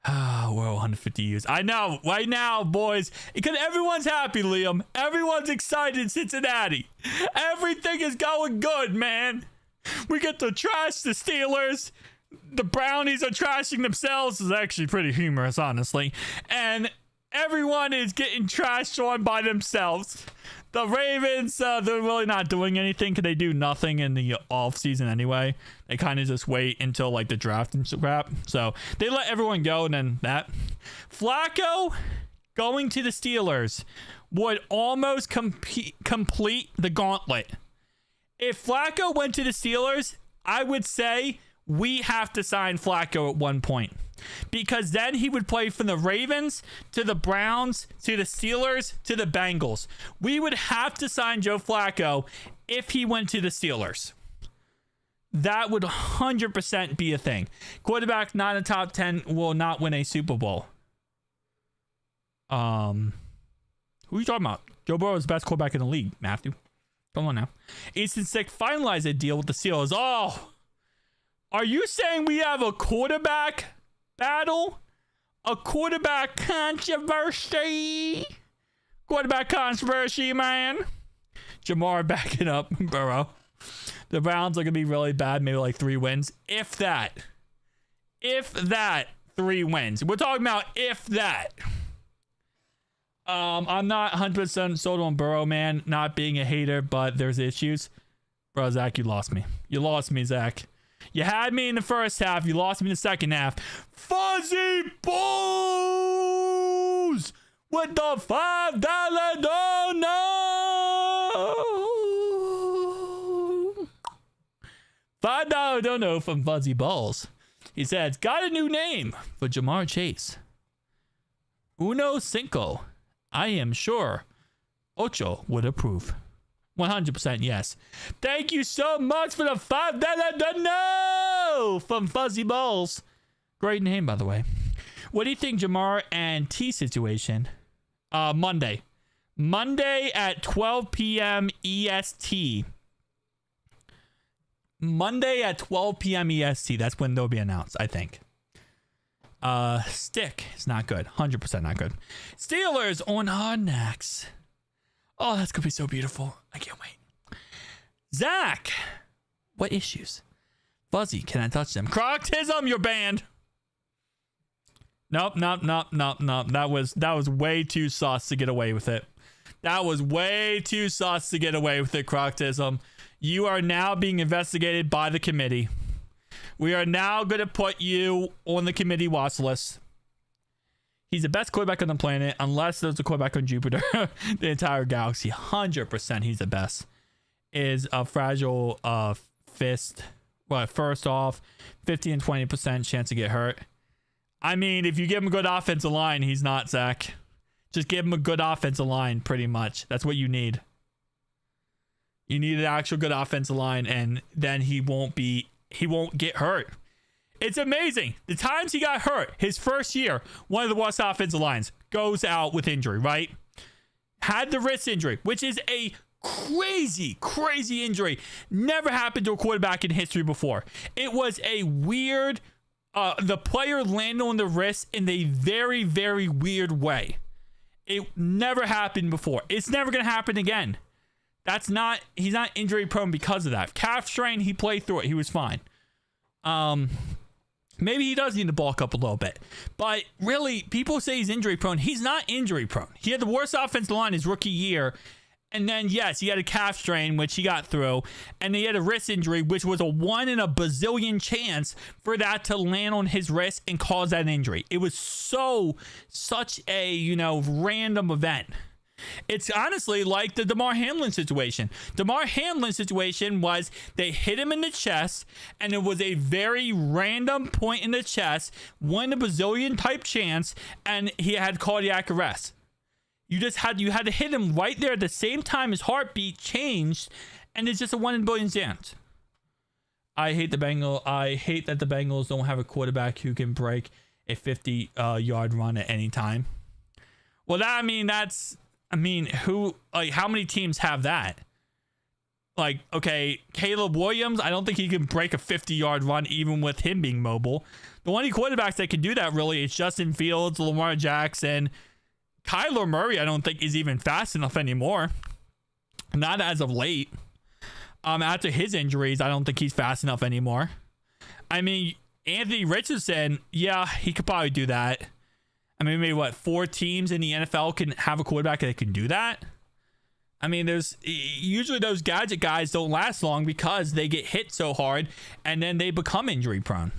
S1: We're 150 years. I know. Right now, boys. Because everyone's happy, Liam. Everyone's excited in Cincinnati. Everything is going good, man. We get to trash the Steelers. The Brownies are trashing themselves. Is actually pretty humorous, honestly. And everyone is getting trashed on by themselves. The Ravens, they're really not doing anything because they do nothing in the offseason anyway. They kind of just wait until like the draft and crap. So they let everyone go and then that. Flacco going to the Steelers would almost complete the gauntlet. If Flacco went to the Steelers, I would say we have to sign Flacco at one point. Because then he would play from the Ravens to the Browns to the Steelers to the Bengals. We would have to sign Joe Flacco if he went to the Steelers. That would 100% be a thing. Quarterback not in the top 10 will not win a Super Bowl. Who are you talking about? Joe Burrow is the best quarterback in the league, Matthew. Come on now. Easton Stick finalized a deal with the Steelers. Oh, are you saying we have a quarterback battle? A quarterback controversy? Quarterback controversy, man. Jamar backing up Burrow. The Browns are going to be really bad. Maybe like 3 wins. If that. 3 wins. We're talking about if that. I'm not 100% sold on Burrow, man. Not being a hater, but there's issues. Bro, Zach, you lost me. You lost me, Zach. You had me in the first half. You lost me in the second half. Fuzzy Balls with the $5 dono. $5 dono from Fuzzy Balls. He says, got a new name for Jamar Chase. Uno Cinco. I am sure Ocho would approve. 100% yes. Thank you so much for the $5 dono from Fuzzy Balls. Great name, by the way. What do you think, Jamar and T situation? Monday. Monday at 12 p.m. EST. Monday at 12 p.m. EST. That's when they'll be announced, I think. Stick is not good. 100% not good. Steelers on our necks. Oh, that's going to be so beautiful. I can't wait. Zach, what issues? Fuzzy, can I touch them? Croctism, you're banned. Nope. That was way too sauce to get away with it. That was way too sauce to get away with it, Croctism. You are now being investigated by the committee. We are now going to put you on the committee watch list. He's the best quarterback on the planet, unless there's a quarterback on Jupiter. The entire galaxy, 100% he's the best. Is a fragile fist. Well, first off, 50 and 20% chance to get hurt. I mean, if you give him a good offensive line, he's not, Zach. Just give him a good offensive line, pretty much. That's what you need. You need an actual good offensive line, and then he won't get hurt. It's amazing. The times he got hurt, his first year, one of the worst offensive lines goes out with injury, right? Had the wrist injury, which is a crazy injury. Never happened to a quarterback in history before. It was a weird, the player landed on the wrist in a very weird way. It never happened before. It's never going to happen again. He's not injury prone because of that. Calf strain, he played through it. He was fine. Maybe he does need to bulk up a little bit. But really, people say he's injury prone. He's not injury prone. He had the worst offensive line his rookie year. And then, yes, he had a calf strain, which he got through. And he had a wrist injury, which was a 1 in a bazillion chance for that to land on his wrist and cause that injury. It was such a, random event. It's honestly like the Damar Hamlin situation. Damar Hamlin situation was they hit him in the chest, and it was a very random point in the chest, 1 in a bazillion type chance, and he had cardiac arrest. You had to hit him right there at the same time his heartbeat changed, and it's just a 1 in a billion chance. I hate the Bengals. I hate that the Bengals don't have a quarterback who can break a 50-yard run at any time. Well, how many teams have that? Like, okay, Caleb Williams, I don't think he can break a 50-yard run even with him being mobile. The only quarterbacks that can do that really is Justin Fields, Lamar Jackson. Kyler Murray, I don't think is even fast enough anymore. Not as of late. After his injuries, I don't think he's fast enough anymore. I mean, Anthony Richardson, yeah, he could probably do that. I mean, maybe 4 teams in the NFL can have a quarterback that can do that? I mean, usually those gadget guys don't last long because they get hit so hard and then they become injury prone.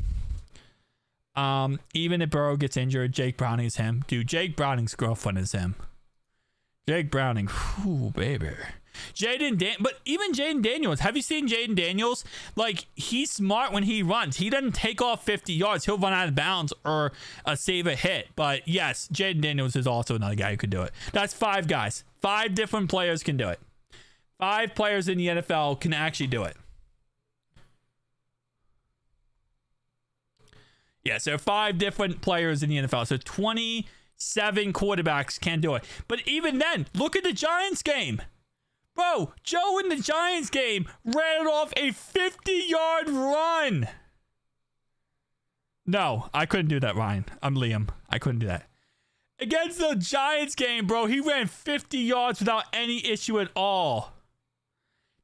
S1: Even if Burrow gets injured, Jake Browning is him. Dude, Jake Browning's girlfriend is him. Jake Browning, whew, baby. But even Jaden Daniels, have you seen Jaden Daniels? Like, he's smart when he runs. He doesn't take off 50 yards. He'll run out of bounds or save a hit. But yes, Jaden Daniels is also another guy who could do it. That's 5 guys. 5 different players can do it. 5 players in the NFL can actually do it. Yeah, so 5 different players in the NFL. So 27 quarterbacks can do it. But even then, look at the Giants game. Bro, Joe in the Giants game ran off a 50-yard run. No, I couldn't do that, Ryan. I'm Liam. I couldn't do that. Against the Giants game, bro, he ran 50 yards without any issue at all.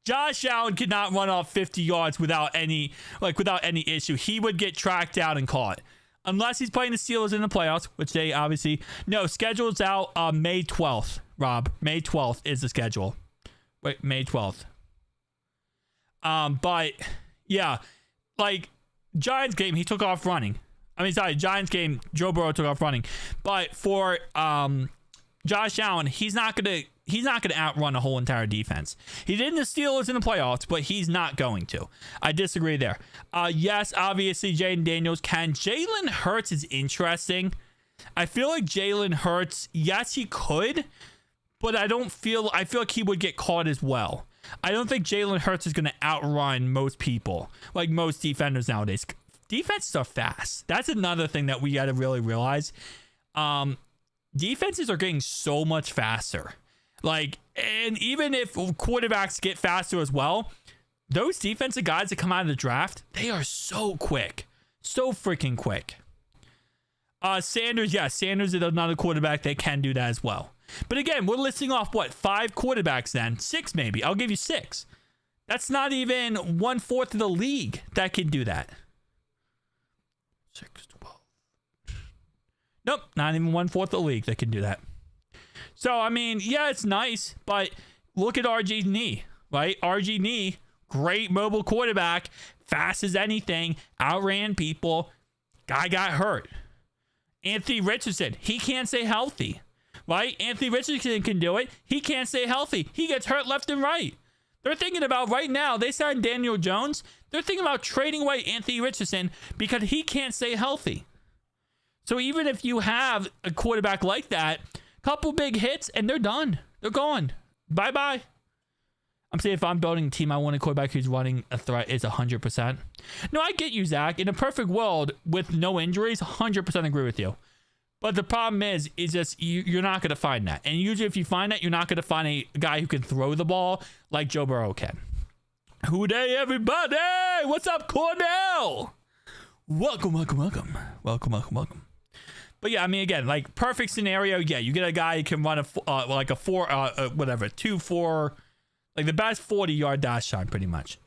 S1: Josh Allen could not run off 50 yards without any issue. He would get tracked down and caught. Unless he's playing the Steelers in the playoffs, which they obviously... No, schedule's out May 12th, Rob. May 12th is the schedule. Wait, May 12th. But, yeah. Like, Giants game, he took off running. Giants game, Joe Burrow took off running. But for Josh Allen, he's not gonna outrun a whole entire defense. He did in the Steelers in the playoffs, but he's not going to. I disagree there. Yes, obviously Jaden Daniels can. Jalen Hurts is interesting. I feel like Jalen Hurts, yes, he could, but I feel like he would get caught as well. I don't think Jalen Hurts is going to outrun most people, like most defenders nowadays. Defenses are fast. That's another thing that we got to really realize. Defenses are getting so much faster. Like, and even if quarterbacks get faster as well, those defensive guys that come out of the draft, they are so quick. So freaking quick. Sanders, yes, Sanders is another quarterback that can do that as well. But again, we're listing off, 5 quarterbacks then? 6 maybe. I'll give you 6. That's not even 1/4 of the league that can do that. 6, 12. Nope, not even 1/4 of the league that can do that. So, I mean, yeah, it's nice, but look at RG knee, right? RG knee, great mobile quarterback, fast as anything, outran people. Guy got hurt. Anthony Richardson, he can't stay healthy, right? Anthony Richardson can do it. He can't stay healthy. He gets hurt left and right. They're thinking about right now, they signed Daniel Jones. They're thinking about trading away Anthony Richardson because he can't stay healthy. So even if you have a quarterback like that, couple big hits and they're done. They're gone. Bye-bye. I'm saying if I'm building a team, I want a quarterback who's running a threat is 100%. No, I get you, Zach. In a perfect world with no injuries, 100% agree with you. But the problem is just you're not going to find that. And usually if you find that, you're not going to find a guy who can throw the ball like Joe Burrow can. Who day, everybody? What's up, Cornell? Welcome. But yeah, I mean, again, like perfect scenario. Yeah, you get a guy who can run a 2-4, like the best 40-yard dash time, pretty much.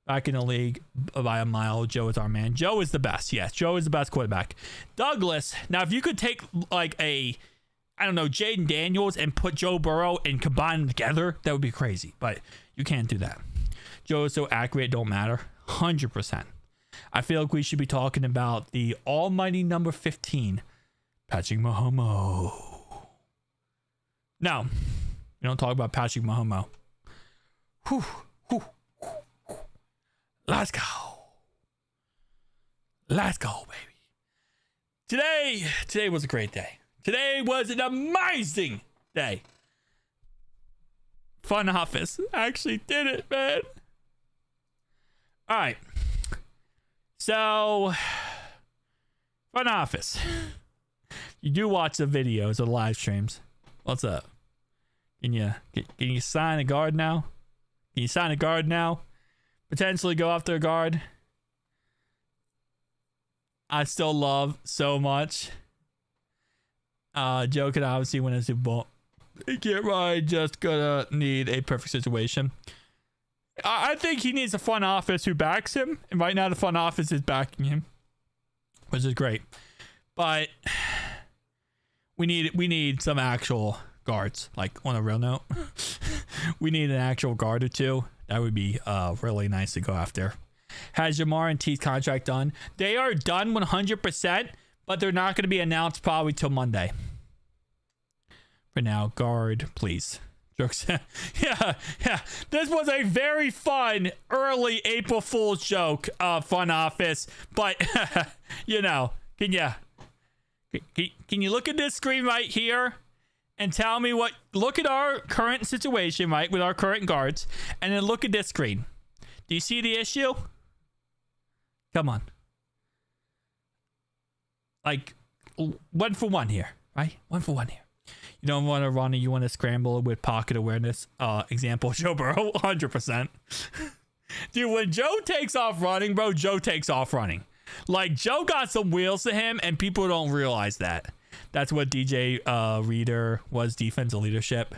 S1: Back in the league by a mile, Joe is our man. Joe is the best. Yes, Joe is the best quarterback. Douglas, now if you could take like Jaden Daniels and put Joe Burrow and combine them together, that would be crazy. But you can't do that. Joe is so accurate, don't matter. 100%. I feel like we should be talking about the almighty number 15, Patrick Mahomes. No, we don't talk about Patrick Mahomes. Whew. Let's go, baby. Today was a great day. Today was an amazing day. Fun office. I actually did it, man. All right. So, fun office. You do watch the videos or the live streams. What's up? Can you sign a guard now? Can you sign a guard now? Potentially go after a guard. I still love so much. Joe could obviously win a Super Bowl. He can't really just gonna need a perfect situation. I think he needs a front office who backs him. And right now the front office is backing him, which is great. But we need some actual guards. Like on a real note, we need an actual guard or two. That would be really nice to go after. Has Jamar and T's contract done? They are done 100%, but they're not going to be announced probably till Monday. For now, guard, please. Jokes. yeah. This was a very fun early April Fool's joke, front office. But, can you look at this screen right here? And tell me look at our current situation, right, with our current guards, and then look at this screen. Do you see the issue? Come on. Like, 1 for 1 here, right? 1 for 1 here. You don't want to run it, you want to scramble with pocket awareness. Example, Joe Burrow, 100%. Dude, when Joe takes off running, bro, Joe takes off running. Like, Joe got some wheels to him, and people don't realize that. That's what DJ Reader was, defensive leadership.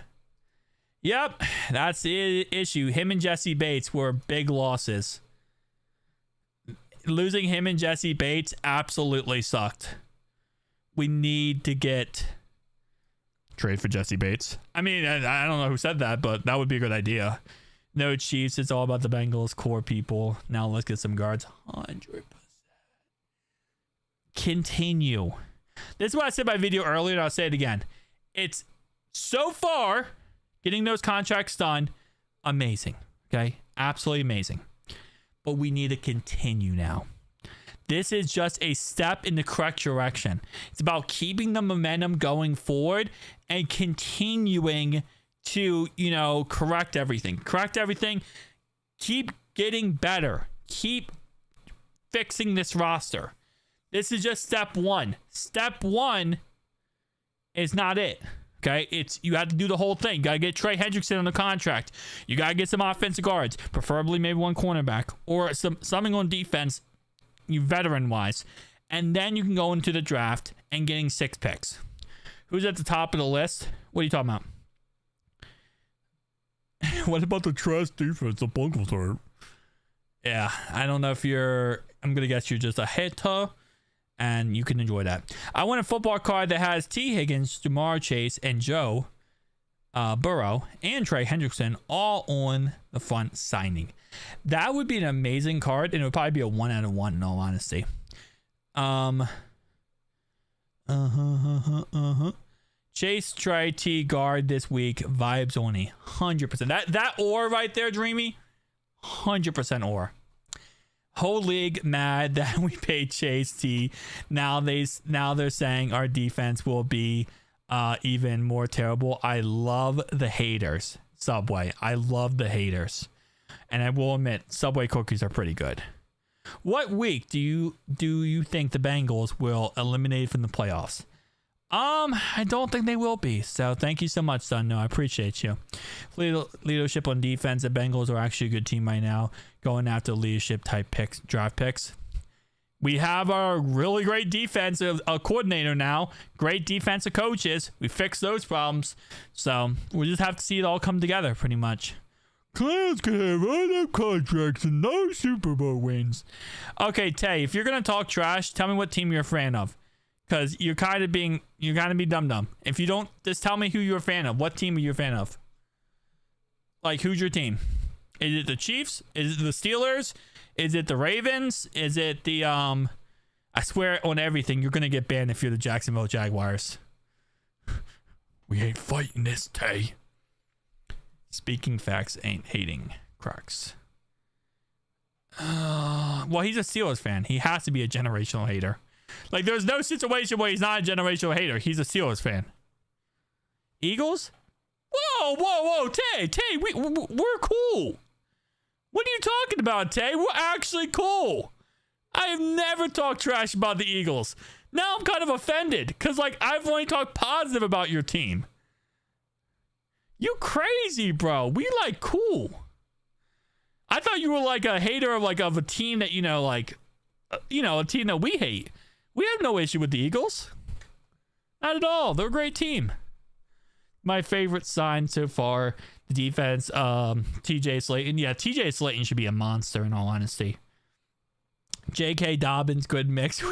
S1: Yep, that's the issue. Him and Jesse Bates were big losses. Losing him and Jesse Bates absolutely sucked. We need to trade for Jesse Bates. I mean, I don't know who said that, but that would be a good idea. No Chiefs. It's all about the Bengals core people. Now let's get some guards. 100%. Continue. This is what I said in my video earlier, and I'll say it again. It's so far getting those contracts done, amazing. Okay? Absolutely amazing. But we need to continue now. This is just a step in the correct direction. It's about keeping the momentum going forward and continuing to, correct everything. Keep getting better. Keep fixing this roster. This is just step 1. Step 1 is not it. Okay, you have to do the whole thing. You got to get Trey Hendrickson on the contract. You got to get some offensive guards, preferably maybe one cornerback or something on defense, veteran-wise. And then you can go into the draft and getting 6 picks. Who's at the top of the list? What are you talking about? What about the trash defense? The Bengals are. Yeah, I don't know if I'm going to guess you're just a hater. And you can enjoy that. I want a football card that has T. Higgins, Jamar Chase, and Joe. Burrow, and Trey Hendrickson all on the front signing. That would be an amazing card, and it would probably be a 1 out of 1 in all honesty. Chase Trey T guard this week. Vibes only. 100%. That or right there, Dreamy. 100% or. Whole league mad that we paid Chase T. Now they're saying our defense will be even more terrible. I love the haters. Subway. I love the haters. And I will admit, Subway cookies are pretty good. What week do you think the Bengals will eliminate from the playoffs? I don't think they will be. So thank you so much, son. No, I appreciate you. Leadership on defense. The Bengals are actually a good team right now, going after leadership type picks, draft picks. We have our really great defensive coordinator now. Great defensive coaches. We fixed those problems. So we just have to see it all come together pretty much. Clowns can have other contracts and no Super Bowl wins. Okay, Tay, if you're going to talk trash, tell me what team you're a fan of. Because you're kind of be dumb. If you don't, just tell me who you're a fan of. What team are you a fan of? Like, who's your team? Is it the Chiefs? Is it the Steelers? Is it the Ravens? Is it the, I swear on everything, you're going to get banned if you're the Jacksonville Jaguars. We ain't fighting this, Tay. Speaking facts ain't hating cracks. Well, he's a Steelers fan. He has to be a generational hater. Like, there's no situation where he's not a generational hater. He's a Steelers fan. Eagles? Whoa, Tay, we're cool. What are you talking about, Tay? We're actually cool. I have never talked trash about the Eagles. Now I'm kind of offended because, like, I've only talked positive about your team. You crazy, bro. We like cool. I thought you were like a hater of a team that, a team that we hate. We have no issue with the Eagles. Not at all. They're a great team. My favorite sign so far, the defense, TJ Slayton. Yeah, TJ Slayton should be a monster in all honesty. J.K. Dobbins, good mix.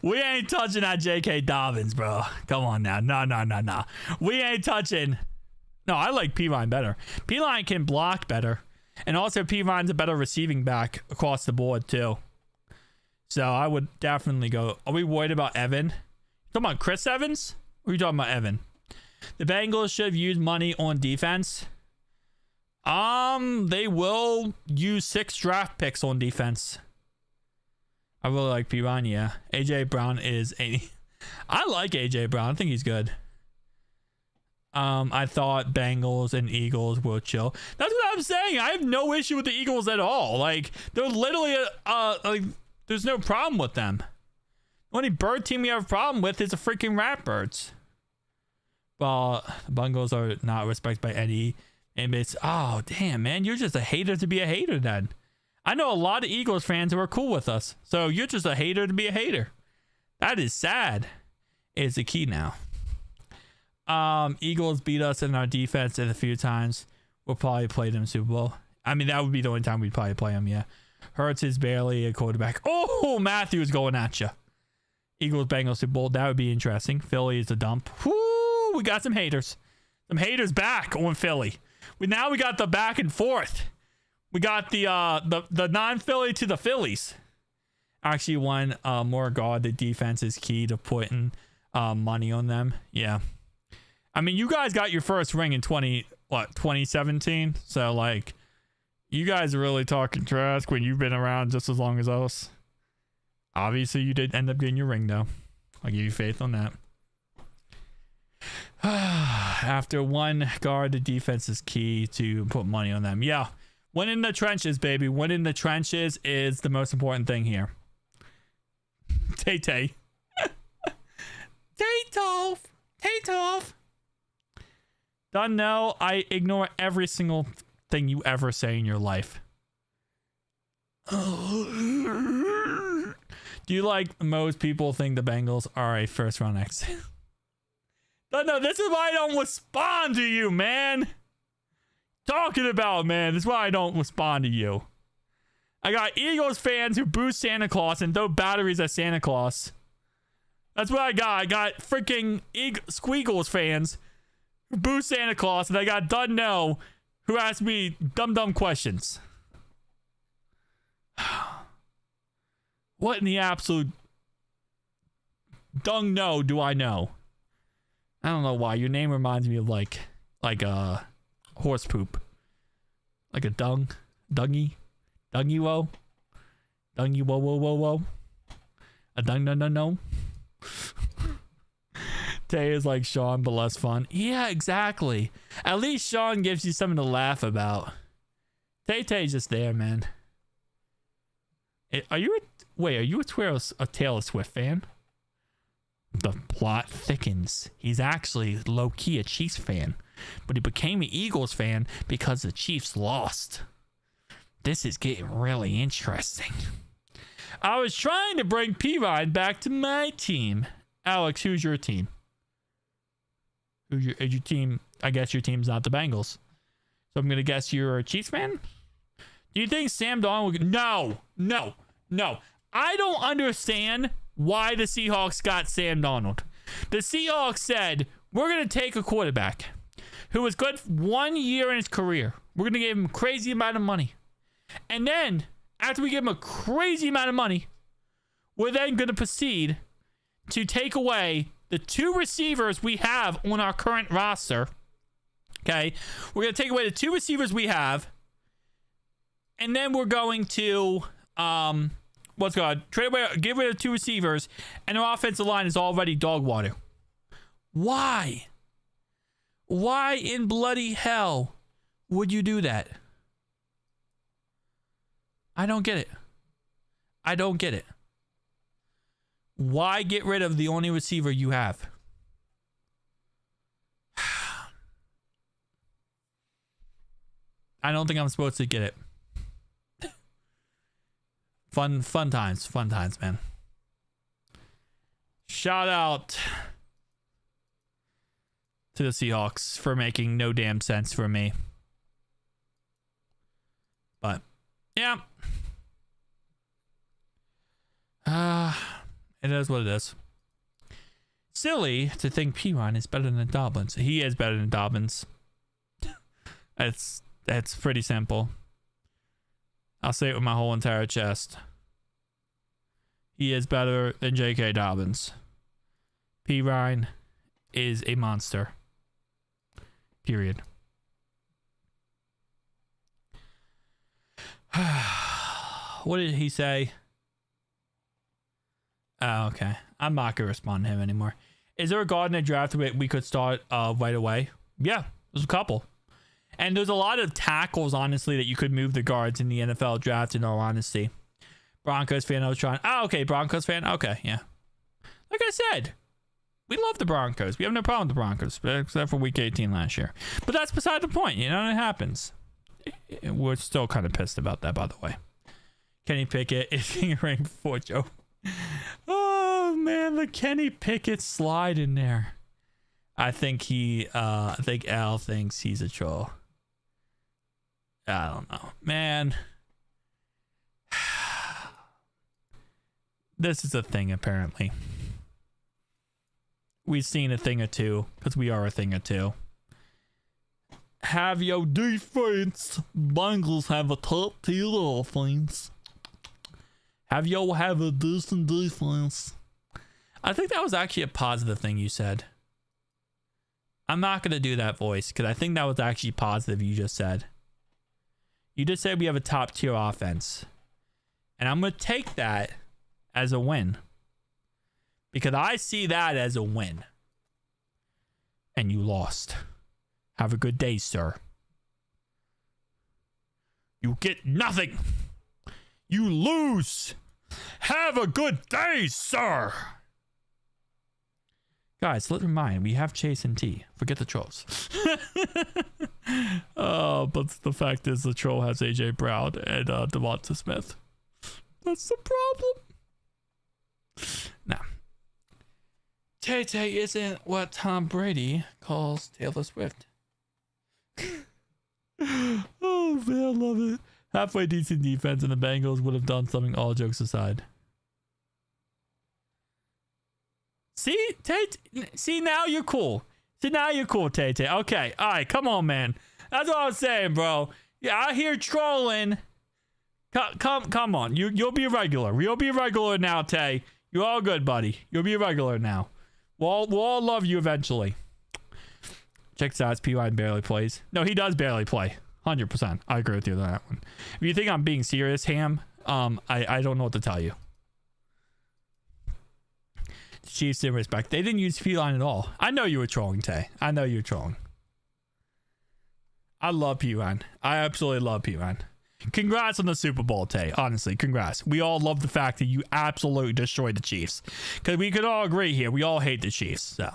S1: We ain't touching that J.K. Dobbins, bro. Come on now. No. We ain't touching. No, I like P-Line better. P-Line can block better. And also P-Line's a better receiving back across the board too. So I would definitely go. Are we worried about Evan? Talking about Chris Evans? Or are you talking about Evan? The Bengals should have used money on defense. They will use 6 draft picks on defense. I really like P-Line, yeah. AJ Brown is I like AJ Brown. I think he's good. I thought Bengals and Eagles will chill. That's what I'm saying. I have no issue with the Eagles at all. Like, they're literally like, there's no problem with them. The only bird team we have a problem with is the freaking Ratbirds. Well, the Bengals are not respected by any inmates. Oh, damn, man. You're just a hater to be a hater then. I know a lot of Eagles fans who are cool with us. So you're just a hater to be a hater. That is sad. It's the key now. Eagles beat us in our defense a few times. We'll probably play them Super Bowl. I mean, that would be the only time we'd probably play them, yeah. Hurts is barely a quarterback. Oh, Matthew's going at you. Eagles, Bengals, Super Bowl. That would be interesting. Philly is a dump. Whoo, we got some haters. Some haters back on Philly. We got the back and forth. We got the non-Philly to the Phillies. Actually, one more guard. The defense is key to putting money on them. Yeah. I mean, you guys got your first ring in 2017. So, like, you guys are really talking trash when you've been around just as long as us. Obviously, you did end up getting your ring, though. I'll give you faith on that. After one guard, the defense is key to put money on them. Yeah. Win in the trenches, baby. Win in the trenches is the most important thing here. Tay-Tay. Tay-Tolf. Don't know. I ignore every single thing you ever say in your life. Do you like most people think the Bengals are a first round exit? No, this is why I don't respond to you, man. Talking about, man. This is why I don't respond to you. I got Eagles fans who boo Santa Claus and throw batteries at Santa Claus. That's what I got. I got freaking Squeagles fans Boo Santa Claus, and I got Dun No, who asked me dumb questions. What in the absolute dung no do I know? I don't know why. Your name reminds me of like a horse poop. Like a dungy wo. Dungy wo. A dung no. Tay is like Sean, but less fun. Yeah, exactly. At least Sean gives you something to laugh about. Tay-Tay's just there, man. Are you a Taylor Swift fan? The plot thickens. He's actually low-key a Chiefs fan, but he became an Eagles fan because the Chiefs lost. This is getting really interesting. I was trying to bring P-Ryan back to my team. Alex, who's your team? Who's your team? I guess your team's not the Bengals. So I'm going to guess you're a Chiefs fan? Do you think Sam Darnold will... No. I don't understand why the Seahawks got Sam Darnold. The Seahawks said, we're going to take a quarterback who was good 1 year in his career. We're going to give him a crazy amount of money. And then, after we give him a crazy amount of money, we're then going to proceed to take away the 2 receivers we have on our current roster. Okay? We're going to take away the 2 receivers we have. And then we're going to, trade away, give away the 2 receivers, and our offensive line is already dog water. Why? Why in bloody hell would you do that? I don't get it. Why get rid of the only receiver you have? I don't think I'm supposed to get it. Fun times, man. Shout out to the Seahawks for making no damn sense for me. But, yeah. It is what it is. Silly to think P-Ryan is better than Dobbins. He is better than Dobbins. That's pretty simple. I'll say it with my whole entire chest. He is better than J.K. Dobbins. P-Ryan is a monster. Period. What did he say? Oh, okay. I'm not going to respond to him anymore. Is there a guard in the draft we could start right away? Yeah, there's a couple. And there's a lot of tackles, honestly, that you could move the guards in the NFL draft, in all honesty. Broncos fan, I was trying. Oh, okay, Broncos fan. Okay, yeah. Like I said, we love the Broncos. We have no problem with the Broncos, except for week 18 last year. But that's beside the point. You know, it happens. We're still kind of pissed about that, by the way. Kenny Pickett is getting ranked before Joe. Oh, man, the Kenny Pickett slide in there. I think Al thinks he's a troll. I don't know, man. This is a thing, apparently. We've seen a thing or two, because we are a thing or two. Have your defense. Bengals have a top tier offense. Have a decent defense. I think that was actually a positive thing you said. I'm not going to do that voice because I think that was actually positive you just said. You just said we have a top tier offense. And I'm going to take that as a win. Because I see that as a win. And you lost. Have a good day, sir. You get nothing. You lose. Have a good day, sir. Guys, let's remind, we have Chase and T. Forget the trolls. But the fact is the troll has AJ Brown and Devonta Smith. That's the problem. Now, Tay-Tay isn't what Tom Brady calls Taylor Swift. Oh, man, I love it. Halfway decent defense and the Bengals would have done something, all jokes aside. See, now you're cool. So now you're cool, Tay Tay. Okay, all right, come on, man. That's what I was saying, bro. Yeah, I hear trolling. Come on. You'll be a regular. You'll be a regular now, Tay. You're all good, buddy. You'll be a regular now. We'll all love you eventually. Check this out. P-Line barely plays. No, he does barely play. 100%. I agree with you on that one. If you think I'm being serious, Ham, I don't know what to tell you. The Chiefs didn't respect. They didn't use P-Line at all. I know you were trolling, Tay. I know you were trolling. I love P-Line. I absolutely love P-Line. Congrats on the Super Bowl, Tay. Honestly, congrats. We all love the fact that you absolutely destroyed the Chiefs. Because we could all agree here. We all hate the Chiefs. So,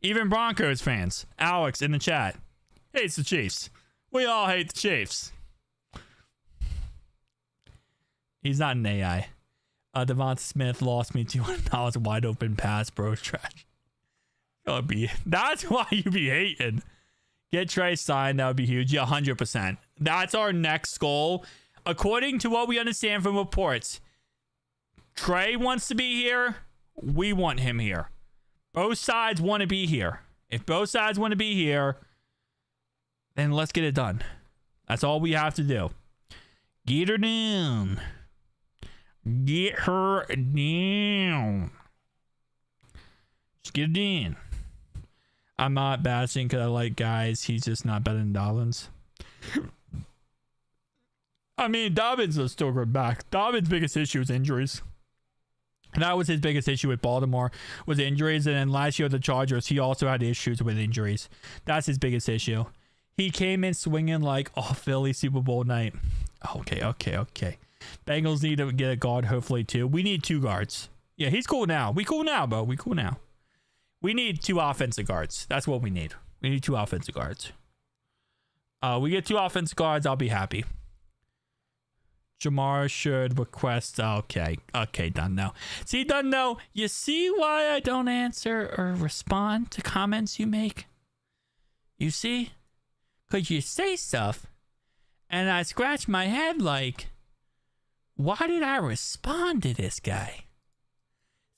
S1: even Broncos fans, Alex in the chat, hates the Chiefs. We all hate the Chiefs. He's not an AI. Devonta Smith lost me $200 wide open pass, bro. Trash. That's why you be hating. Get Trey signed. That would be huge. Yeah, 100%. That's our next goal. According to what we understand from reports, Trey wants to be here. We want him here. Both sides want to be here. If both sides want to be here, then let's get it done. That's all we have to do. Get her down. Get her down. Just get it in. I'm not bashing because I like guys. He's just not better than Dobbins. I mean, Dobbins is still good back. Dobbins' biggest issue is injuries. And that was his biggest issue with Baltimore, was injuries. And then last year with the Chargers, he also had issues with injuries. That's his biggest issue. He came in swinging like, oh, Philly Super Bowl night. Okay. Bengals need to get a guard, hopefully, too. We need 2 guards. Yeah, he's cool now. We cool now, bro. We cool now. We need 2 offensive guards. That's what we need. We need 2 offensive guards. We get 2 offensive guards, I'll be happy. Jamar should request. Okay, done now. See, done now. You see why I don't answer or respond to comments you make? You see? Because you say stuff, and I scratch my head like, why did I respond to this guy?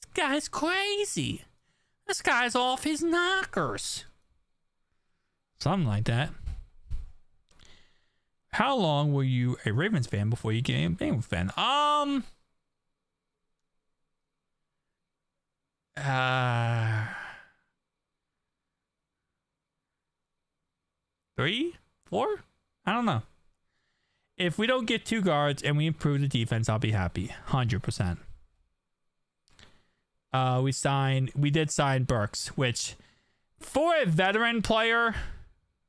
S1: This guy's crazy. This guy's off his knockers. Something like that. How long were you a Ravens fan before you became a Bengals fan? 3, 4? I don't know. If we don't get 2 guards and we improve the defense, I'll be happy. 100%. We did sign Burks, which for a veteran player,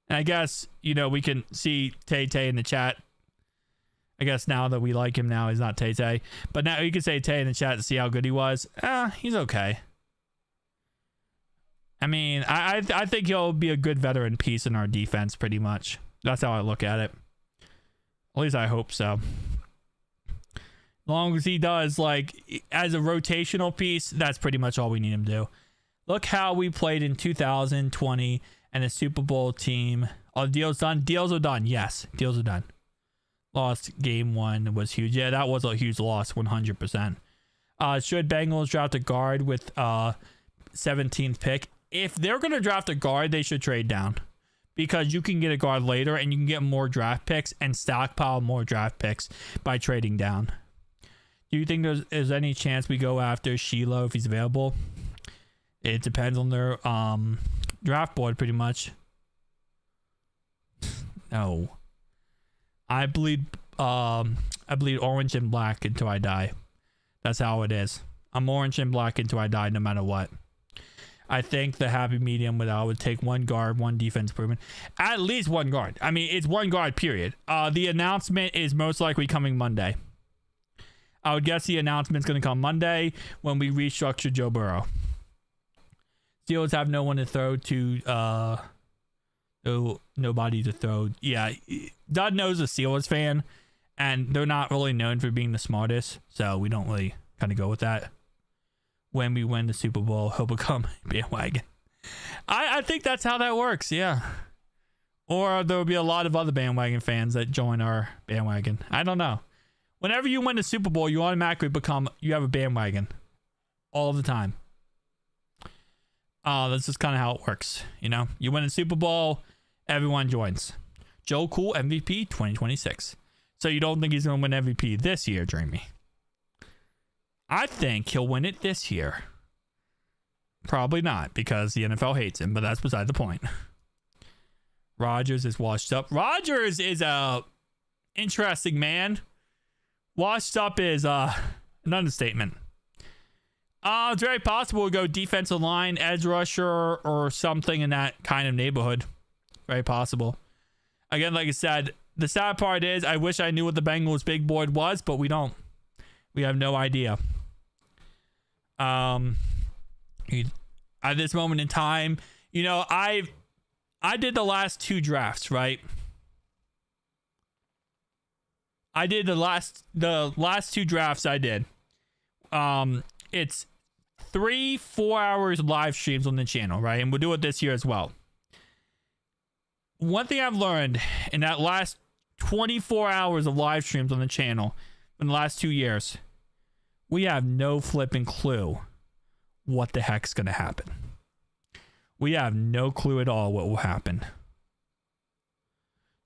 S1: and I guess, we can see Tay Tay in the chat. I guess now that we like him now, he's not Tay Tay. But now you can say Tay in the chat to see how good he was. He's okay. I mean, I think he'll be a good veteran piece in our defense, pretty much. That's how I look at it. At least I hope so. As long as he does, as a rotational piece, that's pretty much all we need him to do. Look how we played in 2020 and a Super Bowl team. Are deals done? Deals are done. Yes, deals are done. Lost game 1 was huge. Yeah, that was a huge loss, 100%. Should Bengals draft a guard with 17th pick? If they're going to draft a guard, they should trade down. Because you can get a guard later and you can get more draft picks and stockpile more draft picks by trading down. Do you think there's any chance we go after Shiloh if he's available? It depends on their draft board, pretty much. No. I bleed orange and black until I die. That's how it is. I'm orange and black until I die, no matter what. I think the happy medium would take 1 guard, 1 defense improvement. At least 1 guard. I mean, it's 1 guard, period. The announcement is most likely coming Monday. I would guess the announcement's going to come Monday when we restructure Joe Burrow. Steelers have no one to throw to. Nobody to throw. Yeah, Dud knows a Steelers fan, and they're not really known for being the smartest, so we don't really kind of go with that. When we win the Super Bowl, he'll become a bandwagon. I think that's how that works, yeah. Or there will be a lot of other bandwagon fans that join our bandwagon. I don't know. Whenever you win the Super Bowl, you automatically you have a bandwagon. All the time. That's just kind of how it works. You know, you win a Super Bowl, everyone joins. Joe Cool MVP 2026. So you don't think he's going to win MVP this year, Dreamy? I think he'll win it this year. Probably not, because the NFL hates him, but that's beside the point. Rodgers is washed up. Rodgers is a interesting man. Washed up is an understatement. It's very possible to go defensive line, edge rusher, or something in that kind of neighborhood. Very possible. Again, like I said, the sad part is I wish I knew what the Bengals big board was, but we don't. We have no idea. At this moment in time, you know, I did the last 2 drafts, right? I did the last 2 drafts I did. It's 3-4 hours live streams on the channel, right? And we'll do it this year as well. One thing I've learned in that last 24 hours of live streams on the channel in the last 2 years, we have no flipping clue what the heck's going to happen. We have no clue at all what will happen.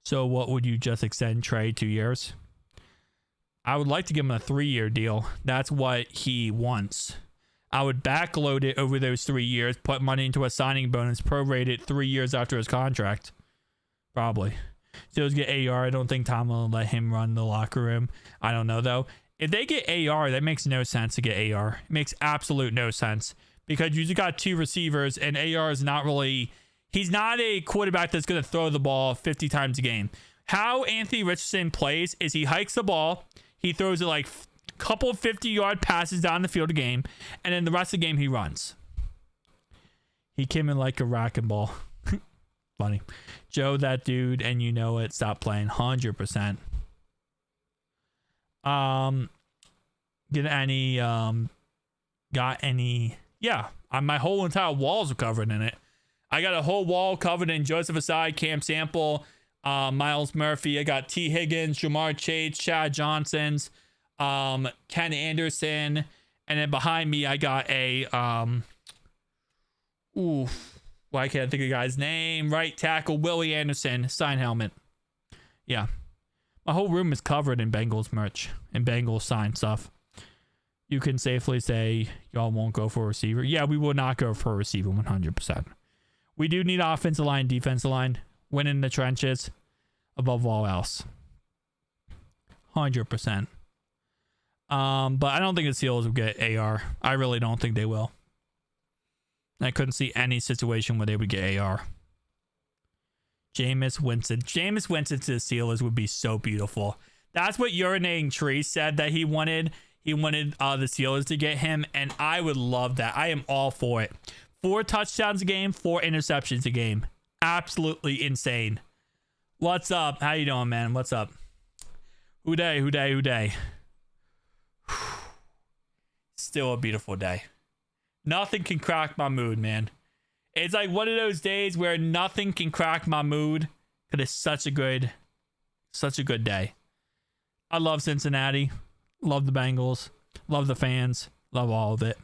S1: So what would you just extend Trey 2 years? I would like to give him a 3-year deal. That's what he wants. I would backload it over those 3 years, put money into a signing bonus, prorate it 3 years after his contract. Probably. So let's get AR. I don't think Tom will let him run the locker room. I don't know, though. If they get AR, that makes no sense to get AR. It makes absolute no sense. Because you just got 2 receivers, and AR is not really... He's not a quarterback that's going to throw the ball 50 times a game. How Anthony Richardson plays is he hikes the ball, he throws it like a couple 50-yard passes down the field a game, and then the rest of the game he runs. He came in like a racking ball. Funny. Joe, that dude, and you know it, stop playing 100%. Got any... Yeah, my whole entire walls are covered in it. I got a whole wall covered in Joseph Asai, Cam Sample, Miles Murphy. I got T. Higgins, Jamar Chase, Chad Johnson's, Ken Anderson, and then behind me I got a why can't I think of the guy's name? Right tackle Willie Anderson sign helmet. Yeah, my whole room is covered in Bengals merch and Bengals sign stuff. You can safely say y'all won't go for a receiver. Yeah, we will not go for a receiver 100%. We do need offensive line, defensive line, win in the trenches, above all else. 100%. But I don't think the Steelers will get AR. I really don't think they will. I couldn't see any situation where they would get AR. Jameis Winston. Jameis Winston to the Steelers would be so beautiful. That's what Urinating Tree said that he wanted. He wanted the Steelers to get him, and I would love that. I am all for it. 4 touchdowns a game, 4 interceptions a game. Absolutely insane. What's up? How you doing, man? What's up? Who day? Still a beautiful day. Nothing can crack my mood, man. It's like one of those days where nothing can crack my mood because it's such a good day. I love Cincinnati. Love the Bengals. Love the fans. Love all of it.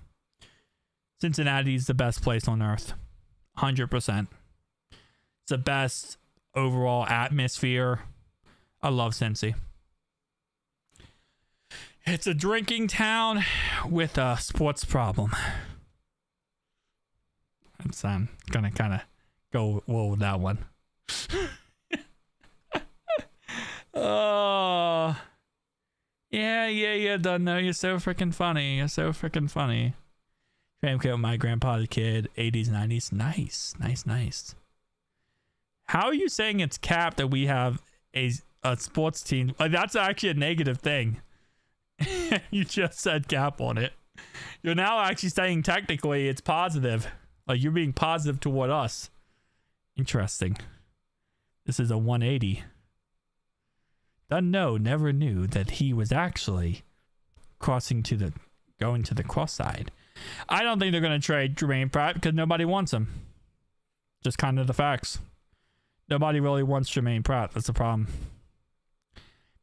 S1: Cincinnati's the best place on earth. 100%. It's the best overall atmosphere. I love Cincy. It's a drinking town with a sports problem. I'm gonna kind of go well with that one. Oh. Yeah, don't know. You're so freaking funny. Fam kid with my grandpa's kid, 80s, 90s. Nice. How are you saying it's cap that we have a sports team? Like, that's actually a negative thing. You just said cap on it. You're now actually saying technically it's positive. Like, you're being positive toward us. Interesting. This is a 180. Never knew that he was actually going to the cross side. I don't think they're going to trade Jermaine Pratt because nobody wants him. Just kind of the facts. Nobody really wants Jermaine Pratt. That's the problem.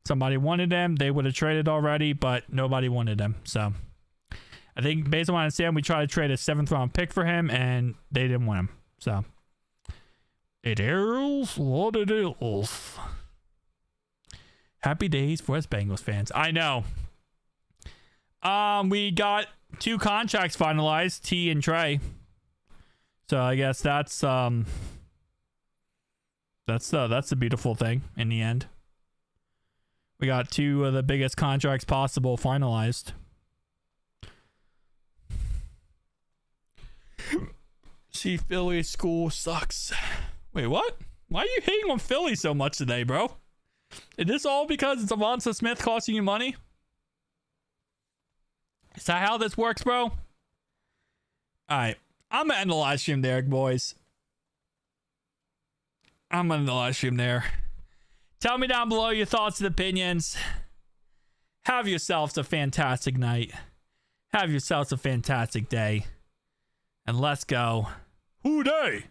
S1: Somebody wanted him. They would have traded already, but nobody wanted him. So I think based on what I understand, we tried to trade a 7th round pick for him, and they didn't want him. So it is what it is. Happy days for us Bengals fans. I know. We got 2 contracts finalized, T and Trey. So I guess that's the beautiful thing in the end. We got 2 of the biggest contracts possible finalized. See, Philly school sucks. Wait, what? Why are you hating on Philly so much today, bro? Is this all because it's Avonta Smith costing you money? Is that how this works, bro? Alright. I'm gonna end the live stream there, boys. I'm gonna end the live stream there. Tell me down below your thoughts and opinions. Have yourselves a fantastic night. Have yourselves a fantastic day. And let's go. Who dey?